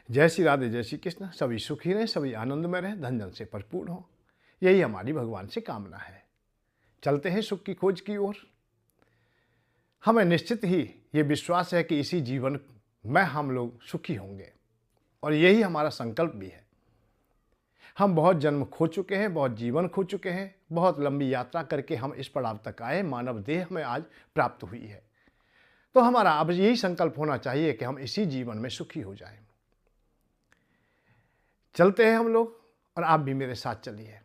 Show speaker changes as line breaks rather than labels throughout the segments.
जय श्री राधे, जय श्री कृष्ण। सभी सुखी रहें, सभी आनंद में रहें, धन जन से भरपूर हों, यही हमारी भगवान से कामना है। चलते हैं सुख की खोज की ओर। हमें निश्चित ही ये विश्वास है कि इसी जीवन में हम लोग सुखी होंगे और यही हमारा संकल्प भी है। हम बहुत जन्म खो चुके हैं, बहुत जीवन खो चुके हैं, बहुत लंबी यात्रा करके हम इस पड़ाव तक आए, मानव देह हमें आज प्राप्त हुई है। तो हमारा अब यही संकल्प होना चाहिए कि हम इसी जीवन में सुखी हो जाएं। चलते हैं हम लोग और आप भी मेरे साथ चलिए।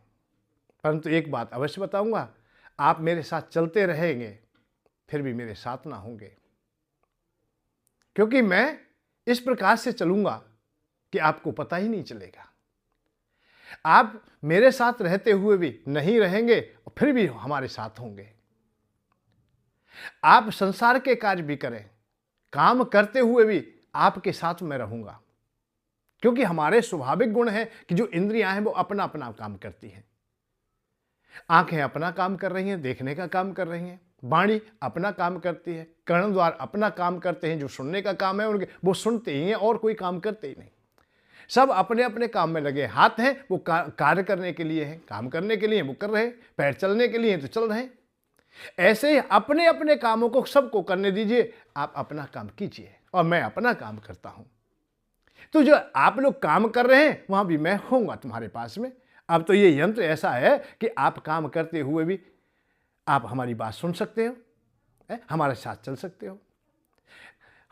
परंतु एक बात अवश्य बताऊंगा, आप मेरे साथ चलते रहेंगे फिर भी मेरे साथ ना होंगे, क्योंकि मैं इस प्रकार से चलूंगा कि आपको पता ही नहीं चलेगा। आप मेरे साथ रहते हुए भी नहीं रहेंगे और फिर भी हमारे साथ होंगे। आप संसार के कार्य भी करें, काम करते हुए भी आपके साथ मैं रहूंगा, क्योंकि हमारे स्वाभाविक गुण है कि जो इंद्रियां हैं वो अपना अपना काम करती हैं। आंखें अपना काम कर रही हैं, देखने का काम कर रही हैं। वाणी अपना काम करती है, कर्ण द्वार अपना काम करते हैं, जो सुनने का काम है उनके वो सुनते ही हैं और कोई काम करते ही नहीं। सब अपने अपने काम में लगे। हाथ हैं वो कार्य करने के लिए हैं, काम करने के लिए वो कर रहे हैं, पैर चलने के लिए तो चल रहे हैं। ऐसे ही अपने अपने कामों को सबको करने दीजिए, आप अपना काम कीजिए और मैं अपना काम करता हूं। तो जो आप लोग काम कर रहे हैं वहां भी मैं होऊंगा तुम्हारे पास में। अब तो ये यंत्र ऐसा है कि आप काम करते हुए भी आप हमारी बात सुन सकते हो, हमारे साथ चल सकते हो।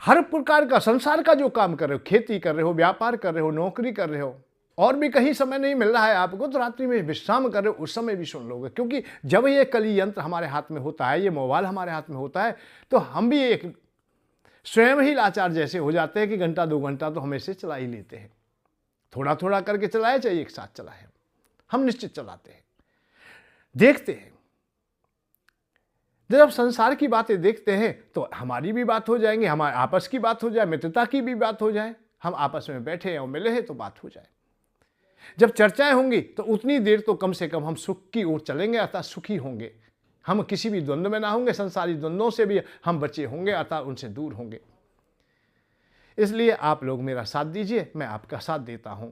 हर प्रकार का संसार का जो काम कर रहे हो, खेती कर रहे हो, व्यापार कर रहे हो, नौकरी कर रहे हो, और भी कहीं समय नहीं मिल रहा है आपको तो रात्रि में विश्राम कर रहे हो, उस समय भी सुन लोगे। क्योंकि जब ये कली यंत्र हमारे हाथ में होता है, ये मोबाइल हमारे हाथ में होता है, तो हम भी एक स्वयं ही लाचार जैसे हो जाते हैं कि घंटा 2 घंटा तो हम ऐसे चला ही लेते हैं। थोड़ा थोड़ा करके चलाए चाहे एक साथ चलाए, हम निश्चित चलाते हैं, देखते हैं। जब संसार की बातें देखते हैं तो हमारी भी बात हो जाएंगी, हमारे आपस की बात हो जाए, मित्रता की भी बात हो जाए, हम आपस में बैठे हैं और मिले हैं तो बात हो जाए। जब चर्चाएं होंगी तो उतनी देर तो कम से कम हम सुख की ओर चलेंगे, अर्थात सुखी होंगे। हम किसी भी द्वंद्व में ना होंगे, संसारी द्वंद्वों से भी हम बचे होंगे, अर्थात उनसे दूर होंगे। इसलिए आप लोग मेरा साथ दीजिए, मैं आपका साथ देता हूं।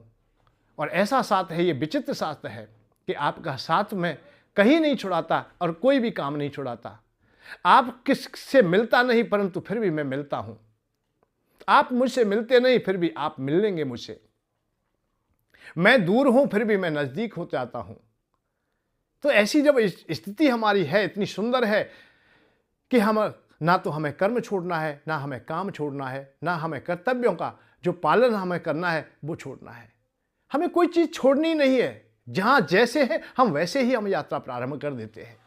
और ऐसा साथ है, ये विचित्र साथ है कि आपका साथ मैं कहीं नहीं छुड़ाता और कोई भी काम नहीं छुड़ाता। आप किससे मिलता नहीं परंतु फिर भी मैं मिलता हूं। आप मुझसे मिलते नहीं फिर भी आप मिल लेंगे मुझसे। मैं दूर हूं फिर भी मैं नजदीक हो जाता हूं। तो ऐसी जब स्थिति हमारी है, इतनी सुंदर है कि हम ना तो हमें कर्म छोड़ना है, ना हमें काम छोड़ना है, ना हमें कर्तव्यों का जो पालन हमें करना है वो छोड़ना है। हमें कोई चीज छोड़नी नहीं है। जहां जैसे है हम वैसे ही हम यात्रा प्रारंभ कर देते हैं।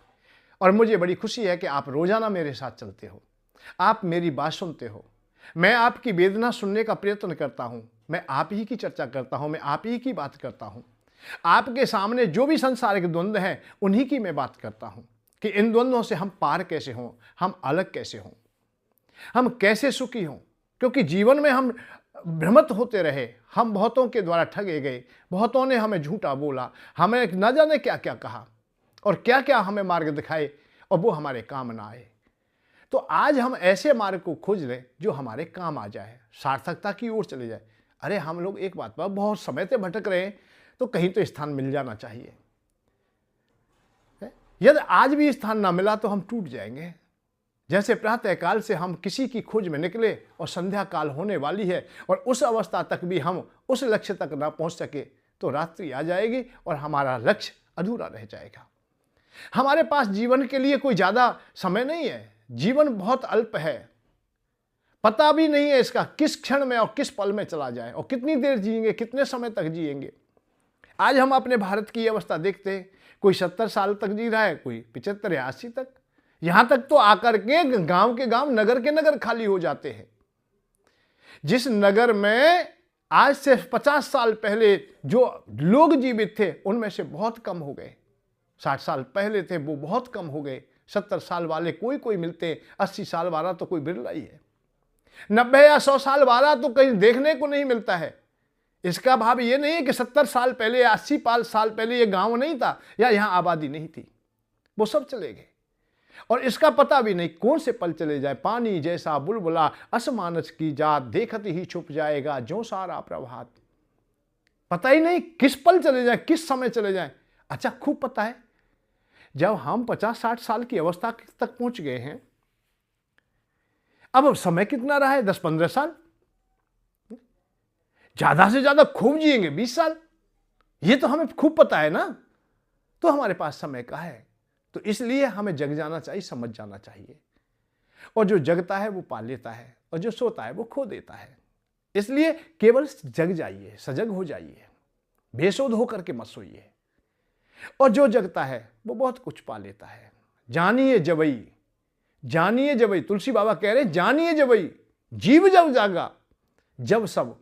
और मुझे बड़ी खुशी है कि आप रोजाना मेरे साथ चलते हो, आप मेरी बात सुनते हो। मैं आपकी वेदना सुनने का प्रयत्न करता हूं, मैं आप ही की चर्चा करता हूं, मैं आप ही की बात करता हूं। आपके सामने जो भी संसारिक द्वंद्व हैं उन्हीं की मैं बात करता हूं कि इन द्वंद्वों से हम पार कैसे हों, हम अलग कैसे हों, हम कैसे सुखी हों। क्योंकि जीवन में हम भ्रमित होते रहे, हम बहुतों के द्वारा ठगे गए, बहुतों ने हमें झूठा बोला, हमें न जाने क्या क्या कहा और क्या क्या हमें मार्ग दिखाए और वो हमारे काम ना आए। तो आज हम ऐसे मार्ग को खोज लें जो हमारे काम आ जाए, सार्थकता की ओर चले जाए। अरे हम लोग एक बात पर बहुत समय से भटक रहे हैं तो कहीं तो स्थान मिल जाना चाहिए। यदि आज भी स्थान ना मिला तो हम टूट जाएंगे। जैसे प्रातः काल से हम किसी की खोज में निकले और संध्या काल होने वाली है और उस अवस्था तक भी हम उस लक्ष्य तक ना पहुंच सके तो रात्रि आ जाएगी और हमारा लक्ष्य अधूरा रह जाएगा। हमारे पास जीवन के लिए कोई ज्यादा समय नहीं है, जीवन बहुत अल्प है। पता भी नहीं है इसका किस क्षण में और किस पल में चला जाए और कितनी देर जिएंगे, कितने समय तक जिएंगे। आज हम अपने भारत की अवस्था देखते हैं, कोई 70 साल तक जी रहा है, कोई 75 या 80 तक। यहां तक तो आकर के गांव, नगर के नगर खाली हो जाते हैं। जिस नगर में आज से 50 साल पहले जो लोग जीवित थे उनमें से बहुत कम हो गए। 60 साल पहले थे वो बहुत कम हो गए। 70 साल वाले कोई कोई मिलते हैं, 80 साल वाला तो कोई बिरला ही है। 90 या 100 साल वाला तो कहीं देखने को नहीं मिलता है। इसका भाव ये नहीं है कि 70 साल पहले या 80 साल पहले ये गांव नहीं था या यहां आबादी नहीं थी, वो सब चले गए। और इसका पता भी नहीं कौन से पल चले जाए। पानी जैसा बुलबुला असमानस की जात, देखत ही छुप जाएगा जो सारा प्रभात। पता ही नहीं किस पल चले जाए, किस समय चले जाए। अच्छा, खूब पता है, जब हम 50-60 साल की अवस्था तक पहुंच गए हैं, अब समय कितना रहा है? 10-15 साल, ज्यादा से ज्यादा खूब जिएंगे 20 साल। ये तो हमें खूब पता है ना। तो हमारे पास समय का है, तो इसलिए हमें जग जाना चाहिए, समझ जाना चाहिए। और जो जगता है वो पा लेता है, और जो सोता है वो खो देता है। इसलिए केवल जग जाइए, सजग हो जाइए, बेसुध होकर के मत सोइए। और जो जगता है वो बहुत कुछ पा लेता है। जानिए जबई, जानिए जबई, तुलसी बाबा कह रहे जानिए जबई, जीव जब जागा, जब सब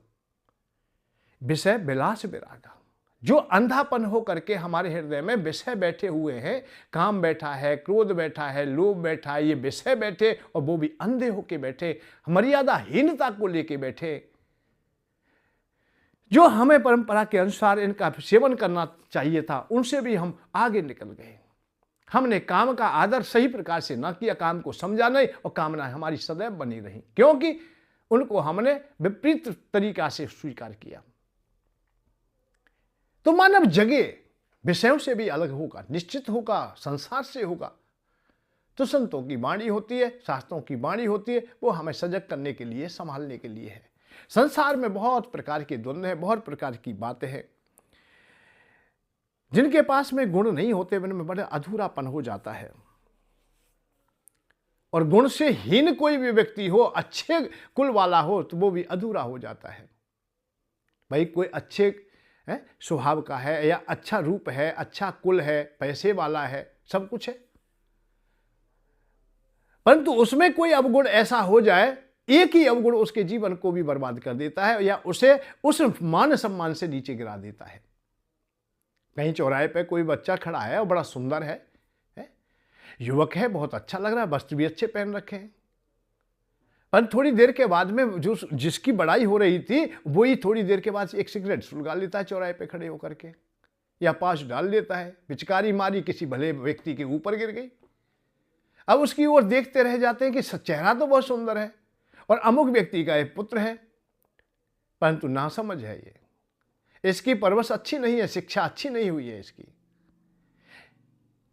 विषय विलास विरागा। जो अंधापन हो करके हमारे हृदय में विषय बैठे हुए हैं, काम बैठा है, क्रोध बैठा है, लोभ बैठा है, ये विषय बैठे, और वो भी अंधे होके बैठे, मर्यादाहीनता को लेके बैठे। जो हमें परंपरा के अनुसार इनका सेवन करना चाहिए था, उनसे भी हम आगे निकल गए। हमने काम का आदर सही प्रकार से ना किया, काम को समझा नहीं, और कामनाएं हमारी सदैव बनी रही, क्योंकि उनको हमने विपरीत तरीका से स्वीकार किया। तो मानव जगे, विषयों से भी अलग होगा, निश्चित होगा, संसार से होगा। तो संतों की वाणी होती है, शास्त्रों की वाणी होती है, वो हमें सजग करने के लिए, संभालने के लिए है। संसार में बहुत प्रकार के द्वंद्व हैं, बहुत प्रकार की बातें हैं। जिनके पास में गुण नहीं होते, उनमें बड़ा अधूरापन हो जाता है। और गुण से हीन कोई भी व्यक्ति हो, अच्छे कुल वाला हो, तो वो भी अधूरा हो जाता है। भाई कोई अच्छे स्वभाव का है, या अच्छा रूप है, अच्छा कुल है, पैसे वाला है, सब कुछ है, परंतु उसमें कोई अवगुण ऐसा हो जाए, एक ही अवगुण उसके जीवन को भी बर्बाद कर देता है, या उसे उस मान सम्मान से नीचे गिरा देता है। कहीं चौराहे पे कोई बच्चा खड़ा है और बड़ा सुंदर है, युवक है, बहुत अच्छा लग रहा है, वस्त्र भी अच्छे पहन रखे हैं, पर थोड़ी देर के बाद में जो जिसकी बड़ाई हो रही थी, वो ही थोड़ी देर के बाद एक सिगरेट सुलगा लेता है चौराहे पे खड़े होकर के, या पास डाल लेता है, पिचकारी मारी, किसी भले व्यक्ति के ऊपर गिर गई। अब उसकी ओर देखते रह जाते हैं कि चेहरा तो बहुत सुंदर है, और अमुक व्यक्ति का एक पुत्र है, परंतु नासमझ है ये, इसकी परवरिश अच्छी नहीं है, शिक्षा अच्छी नहीं हुई है इसकी।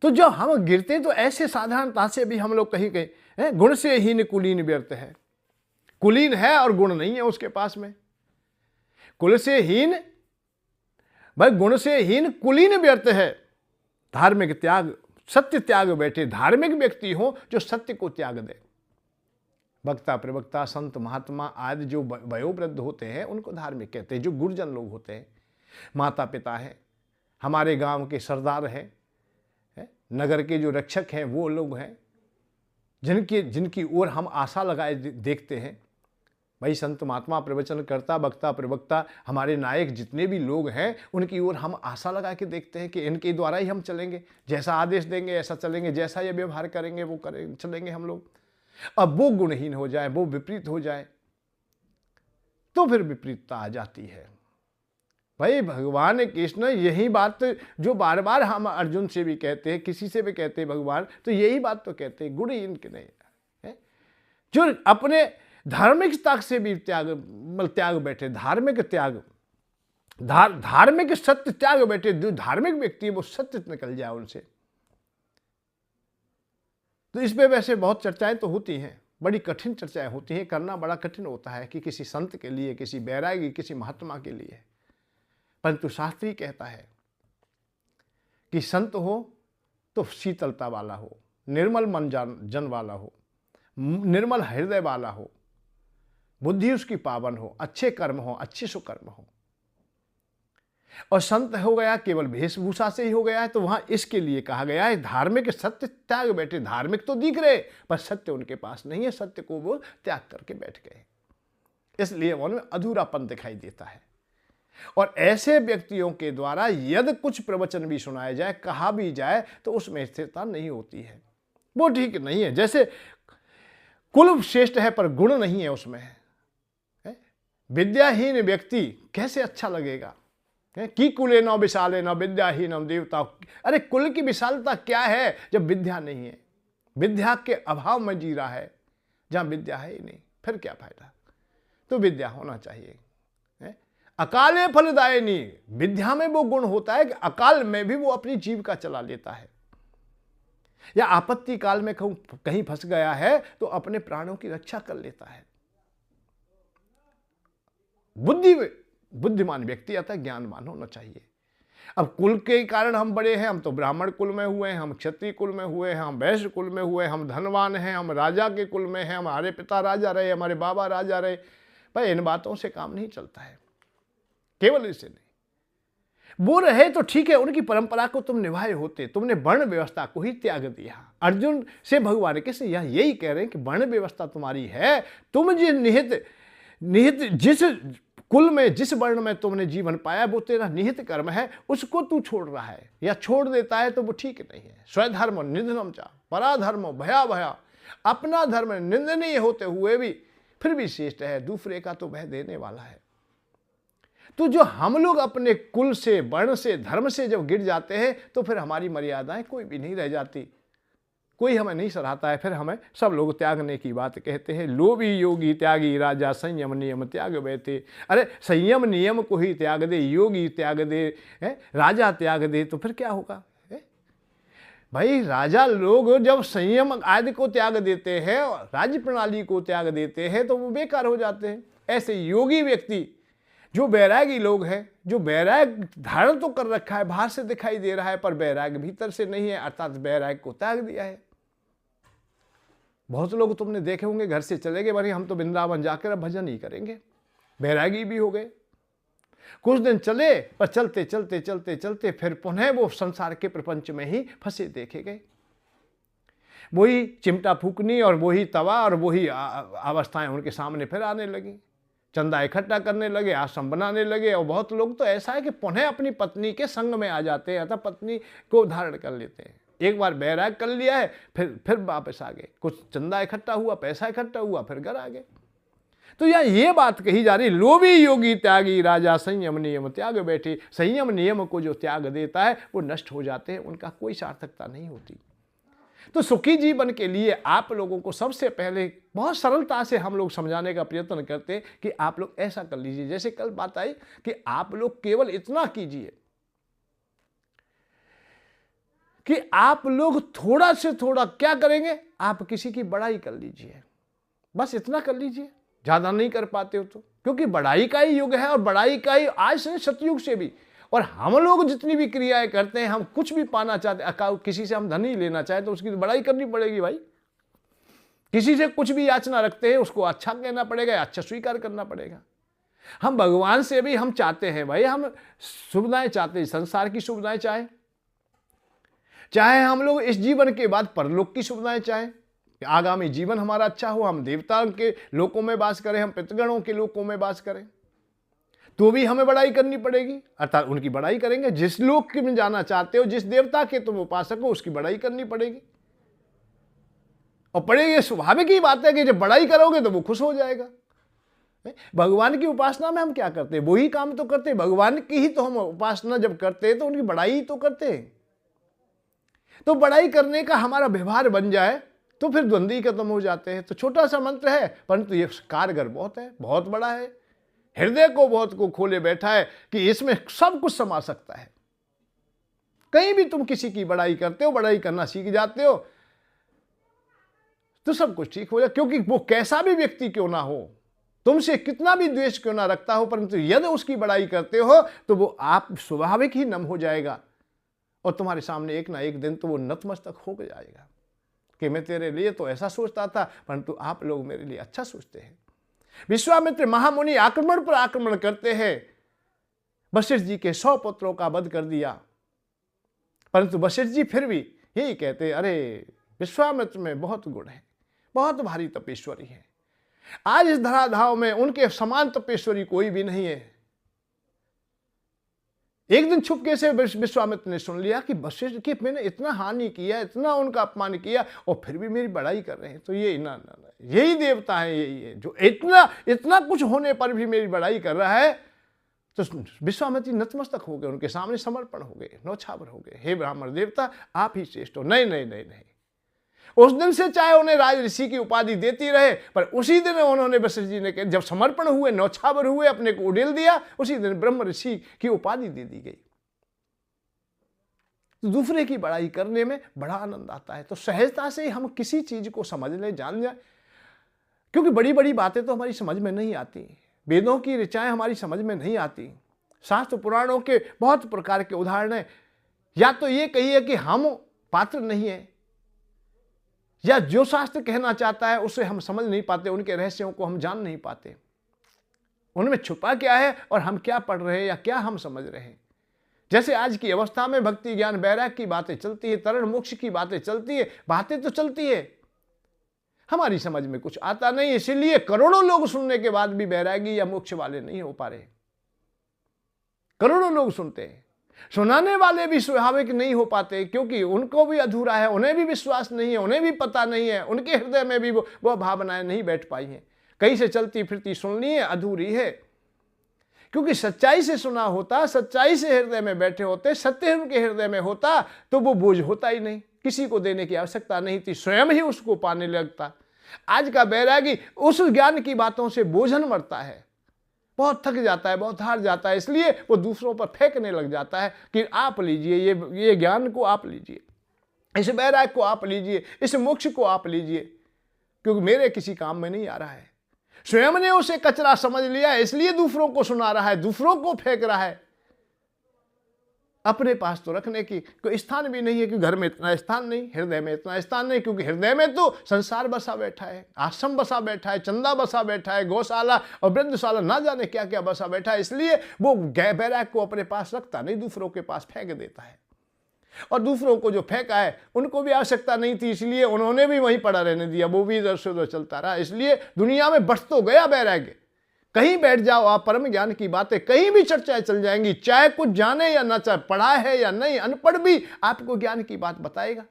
तो जब हम गिरते हैं, तो ऐसे साधारणता से भी हम लोग कहीं कहीं गुण से हीन कुलीन व्यर्थ है। कुलीन है और गुण नहीं है उसके पास में। कुल से हीन, भाई गुण से हीन कुलीन व्यर्थ है। धार्मिक त्याग, सत्य त्याग बैठे धार्मिक व्यक्ति हो, जो सत्य को त्याग दे। वक्ता प्रवक्ता संत महात्मा आदि जो वयोवृद्ध होते हैं, उनको धार्मिक कहते हैं। जो गुरुजन लोग होते हैं, माता पिता हैं, हमारे गांव के सरदार हैं, नगर के जो रक्षक हैं, वो लोग हैं जिनकी ओर हम आशा लगाए देखते हैं। भाई संत महात्मा, प्रवचन करता, वक्ता प्रवक्ता, हमारे नायक जितने भी लोग हैं, उनकी ओर हम आशा लगा के देखते हैं कि इनके द्वारा ही हम चलेंगे, जैसा आदेश देंगे ऐसा चलेंगे, जैसा ये व्यवहार करेंगे वो चलेंगे हम लोग। अब वो गुणहीन हो जाए, वो विपरीत हो जाए, तो फिर विपरीतता आ जाती है। भाई भगवान कृष्ण यही बात जो बार बार हम अर्जुन से भी कहते हैं, किसी से भी कहते हैं भगवान, तो यही बात तो कहते हैं, गुणहीन के नहीं है, जो अपने धार्मिकता से भी त्याग बैठे, धार्मिक त्याग, धार्मिक सत्य त्याग बैठे। जो धार्मिक व्यक्ति है वो सत्य निकल जाए उनसे। तो इस पे वैसे बहुत चर्चाएं तो होती हैं, बड़ी कठिन चर्चाएं होती हैं, करना बड़ा कठिन होता है कि किसी संत के लिए, किसी बैरागी, किसी महात्मा के लिए। परंतु शास्त्री कहता है कि संत हो तो शीतलता वाला हो, निर्मल मन जन वाला हो, निर्मल हृदय वाला हो, बुद्धि उसकी पावन हो, अच्छे कर्म हो, अच्छे सुकर्म हो। और संत हो गया केवल वेशभूषा से ही हो गया है, तो वहां इसके लिए कहा गया है धार्मिक सत्य त्याग बैठे। धार्मिक तो दिख रहे, पर सत्य उनके पास नहीं है, सत्य को वो त्याग करके बैठ गए, इसलिए उनमें अधूरापन दिखाई देता है। और ऐसे व्यक्तियों के द्वारा यदि कुछ प्रवचन भी सुनाया जाए, कहा भी जाए, तो उसमें स्थिरता नहीं होती है, वो ठीक नहीं है। जैसे कुल श्रेष्ठ है पर गुण नहीं है उसमें, विद्याहीन व्यक्ति कैसे अच्छा लगेगा? की कुले न विशाले न विद्याहीन देवता। अरे कुल की विशालता क्या है जब विद्या नहीं है? विद्या के अभाव में जी रहा है, जहां विद्या है ही नहीं, फिर क्या फायदा। तो विद्या होना चाहिए। अकाले फलदायिनी, विद्या में वो गुण होता है कि अकाल में भी वो अपनी जीविका चला लेता है, या आपत्ति काल में कहीं फंस गया है तो अपने प्राणों की रक्षा कर लेता है। बुद्धिमान व्यक्ति अतः ज्ञानवान होना चाहिए। अब कुल के कारण हम बड़े हैं, हम तो ब्राह्मण कुल में हुए हैं, हम क्षत्रिय कुल में हुए हैं, हम वैश्य कुल में हुए, हम धनवान हैं, हम राजा के कुल में हैं, हमारे पिता राजा रहे, हमारे बाबा राजा रहे। भाई इन बातों से काम नहीं चलता है, केवल इससे नहीं। वो रहे तो ठीक है, उनकी परंपरा को तुम निभाए होते, तुमने वर्ण व्यवस्था को ही त्याग दिया। अर्जुन से भगवान कृष्ण यही कह रहे हैं कि वर्ण व्यवस्था तुम्हारी है, तुम जिस निहित जिस कुल में, जिस वर्ण में तुमने जीवन पाया, वो तेरा निहित कर्म है, उसको तू छोड़ रहा है या छोड़ देता है तो वो ठीक नहीं है। स्वधर्म निधनम चा पराधर्म भया, अपना धर्म निंदनीय होते हुए भी फिर भी श्रेष्ठ है, दूसरे का तो वह देने वाला है। तो जो हम लोग अपने कुल से, वर्ण से, धर्म से जब गिर जाते हैं तो फिर हमारी मर्यादाएं कोई भी नहीं रह जाती, कोई हमें नहीं सराहता है, फिर हमें सब लोग त्यागने की बात कहते हैं। लोभी योगी त्यागी राजा संयम नियम त्याग बैठे। अरे संयम नियम को ही त्याग दे, योगी त्याग दे, राजा त्याग दे, तो फिर क्या होगा? भाई राजा लोग जब संयम आदि को त्याग देते हैं, राज्य प्रणाली को त्याग देते हैं, तो वो बेकार हो जाते हैं। ऐसे योगी व्यक्ति जो बैरागी लोग हैं, जो बैराग धारण तो कर रखा है, बाहर से दिखाई दे रहा है, पर बैराग भीतर से नहीं है, अर्थात बैराग को त्याग दिया है। बहुत लोग तुमने देखे होंगे घर से चले गए, भाई हम तो वृंदावन जाकर अब भजन ही करेंगे, बैरागी भी हो गए। कुछ दिन चले, पर चलते चलते चलते चलते फिर पुनः वो संसार के प्रपंच में ही फंसे देखे गए। वही चिमटा फूकनी और वही तवा और वही अवस्थाएं उनके सामने फिर आने लगी। चंदा इकट्ठा करने लगे, आश्रम बनाने लगे, और बहुत लोग तो ऐसा है कि पुनः अपनी पत्नी के संग में आ जाते हैं, अतः पत्नी को धारण कर लेते हैं। एक बार बैराग कर लिया है, फिर वापस आ गए। कुछ चंदा इकट्ठा हुआ, पैसा इकट्ठा हुआ, फिर घर आ गए। तो यहाँ ये बात कही जा रही, लोभी योगी त्यागी राजा संयम नियम त्याग बैठे। संयम नियम को जो त्याग देता है वो नष्ट हो जाते हैं, उनका कोई सार्थकता नहीं होती। तो सुखी जीवन के लिए आप लोगों को सबसे पहले बहुत सरलता से हम लोग समझाने का प्रयत्न करते हैं कि आप लोग ऐसा कर लीजिए। जैसे कल बात आई कि आप लोग केवल इतना कीजिए कि आप लोग थोड़ा से थोड़ा क्या करेंगे, आप किसी की बड़ाई कर लीजिए, बस इतना कर लीजिए। ज्यादा नहीं कर पाते हो तो, क्योंकि बड़ाई का ही युग है, और बड़ाई का ही आज से सतयुग से भी। और हम लोग जितनी भी क्रियाएं करते हैं, हम कुछ भी पाना चाहते, किसी से हम धन ही लेना चाहे तो उसकी बड़ाई करनी पड़ेगी भाई। किसी से कुछ भी याचना रखते हैं, उसको अच्छा कहना पड़ेगा, अच्छा स्वीकार करना पड़ेगा। हम भगवान से भी हम चाहते हैं भाई, हम सुविधाएं चाहते हैं, संसार की सुविधाएं चाहे हम लोग इस जीवन के बाद परलोक की सुविधाएं चाहें, आगामी जीवन हमारा अच्छा हो, हम देवता के लोकों में वास करें, हम पितृगणों के लोकों में वास करें, तो भी हमें बड़ाई करनी पड़ेगी। अर्थात उनकी बड़ाई करेंगे। जिस लोक में जाना चाहते हो, जिस देवता के तुम उपासक हो, उसकी बड़ाई करनी पड़ेगी। और पड़ेगी, स्वाभाविक ही बात है कि जब बड़ाई करोगे तो वो खुश हो जाएगा। भगवान की उपासना में हम क्या करते हैं, वही काम तो करते हैं। भगवान की ही तो हम उपासना जब करते हैं तो उनकी बड़ाई ही तो करते हैं। तो बड़ाई करने का हमारा व्यवहार बन जाए तो फिर द्वंद्व ही खत्म हो जाते हैं। तो छोटा सा मंत्र है, परंतु ये कारगर बहुत है, बहुत बड़ा है, हृदय को बहुत को खोले बैठा है कि इसमें सब कुछ समा सकता है। कहीं भी तुम किसी की बड़ाई करते हो, बड़ाई करना सीख जाते हो, तो सब कुछ ठीक हो जाए। क्योंकि वो कैसा भी व्यक्ति क्यों ना हो, तुमसे कितना भी द्वेष क्यों ना रखता हो, परंतु यदि उसकी बड़ाई करते हो तो वो आप स्वाभाविक ही नम हो जाएगा, और तुम्हारे सामने एक ना एक दिन तो वो नतमस्तक हो जाएगा कि मैं तेरे लिए तो ऐसा सोचता था, परंतु आप लोग मेरे लिए अच्छा सोचते हैं। विश्वामित्र महामुनि आक्रमण पर आक्रमण करते हैं, वशिष्ठ जी के 100 पुत्रों का वध कर दिया, परंतु वशिष्ठ जी फिर भी यही कहते, अरे विश्वामित्र में बहुत गुण है, बहुत भारी तपेश्वरी है, आज इस धराधाव में उनके समान तपेश्वरी कोई भी नहीं है। एक दिन छुपके से विश्वामित्र ने सुन लिया कि वशिष्ठ की मैंने इतना हानि किया, इतना उनका अपमान किया, और फिर भी मेरी बड़ाई कर रहे हैं। तो ये ना यही देवता है, यही है जो इतना कुछ होने पर भी मेरी बड़ाई कर रहा है। तो विश्वामित्र नतमस्तक हो गए, उनके सामने समर्पण हो गए, नौछावर हो गए, हे ब्राह्मण देवता आप ही श्रेष्ठ हो। नहीं नहीं नहीं नहीं, उस दिन से चाहे उन्हें राज ऋषि की उपाधि देती रहे, पर उसी दिन उन्होंने वशिष्ठ जी ने जब समर्पण हुए, न्यौछावर हुए, अपने को उड़ेल दिया, उसी दिन ब्रह्म ऋषि की उपाधि दे दी गई। तो दूसरे की बड़ाई करने में बड़ा आनंद आता है। तो सहजता से हम किसी चीज को समझ लें, जान जाए, क्योंकि बड़ी बड़ी बातें तो हमारी समझ में नहीं आती, वेदों की ऋचाएं हमारी समझ में नहीं आती, शास्त्र पुराणों के बहुत प्रकार के उदाहरण हैं। या तो ये कहिए कि हम पात्र नहीं है, या जो शास्त्र कहना चाहता है उसे हम समझ नहीं पाते, उनके रहस्यों को हम जान नहीं पाते, उनमें छुपा क्या है और हम क्या पढ़ रहे हैं या क्या हम समझ रहे हैं। जैसे आज की अवस्था में भक्ति ज्ञान वैराग्य की बातें चलती है, तरण मोक्ष की बातें चलती है, बातें तो चलती है, हमारी समझ में कुछ आता नहीं, इसीलिए करोड़ों लोग सुनने के बाद भी वैरागी या मोक्ष वाले नहीं हो पा रहे। करोड़ों लोग सुनते हैं, सुनाने वाले भी स्वाभाविक नहीं हो पाते, क्योंकि उनको भी अधूरा है, उन्हें भी विश्वास नहीं है, उन्हें भी पता नहीं है, उनके हृदय में भी वो भावनाएं नहीं बैठ पाई हैं। कहीं से चलती फिरती सुननी है, अधूरी है, क्योंकि सच्चाई से सुना होता, सच्चाई से हृदय में बैठे होते, सत्य उनके हृदय में होता, तो वो बोझ होता ही नहीं, किसी को देने की आवश्यकता नहीं थी, स्वयं ही उसको पाने लगता। आज का बैरागी उस ज्ञान की बातों से बोझन मरता है, बहुत थक जाता है, बहुत हार जाता है, इसलिए वो दूसरों पर फेंकने लग जाता है कि आप लीजिए, ये ज्ञान को आप लीजिए, इस बैराग को आप लीजिए, इस मोक्ष को आप लीजिए, क्योंकि मेरे किसी काम में नहीं आ रहा है। स्वयं ने उसे कचरा समझ लिया, इसलिए दूसरों को सुना रहा है, दूसरों को फेंक रहा है। अपने पास तो रखने की कोई स्थान भी नहीं है, कि घर में इतना स्थान नहीं, हृदय में इतना स्थान नहीं, क्योंकि हृदय में तो संसार बसा बैठा है, आश्रम बसा बैठा है, चंदा बसा बैठा है, गौशाला और वृद्धशाला, ना जाने क्या क्या बसा बैठा है। इसलिए वो बैराग को अपने पास रखता नहीं, दूसरों के पास फेंक देता है। और दूसरों को जो फेंका है उनको भी आवश्यकता नहीं थी, इसलिए उन्होंने भी वहीं पड़ा रहने दिया, वो भी इधर से उधर चलता रहा। इसलिए दुनिया में बढ़ तो गया बैराग्य, कहीं बैठ जाओ आप, परम ज्ञान की बातें कहीं भी चर्चाएं चल जाएंगी, चाहे कुछ जाने या ना, चाहे पढ़ा है या नहीं, अनपढ़ भी आपको ज्ञान की बात बताएगा,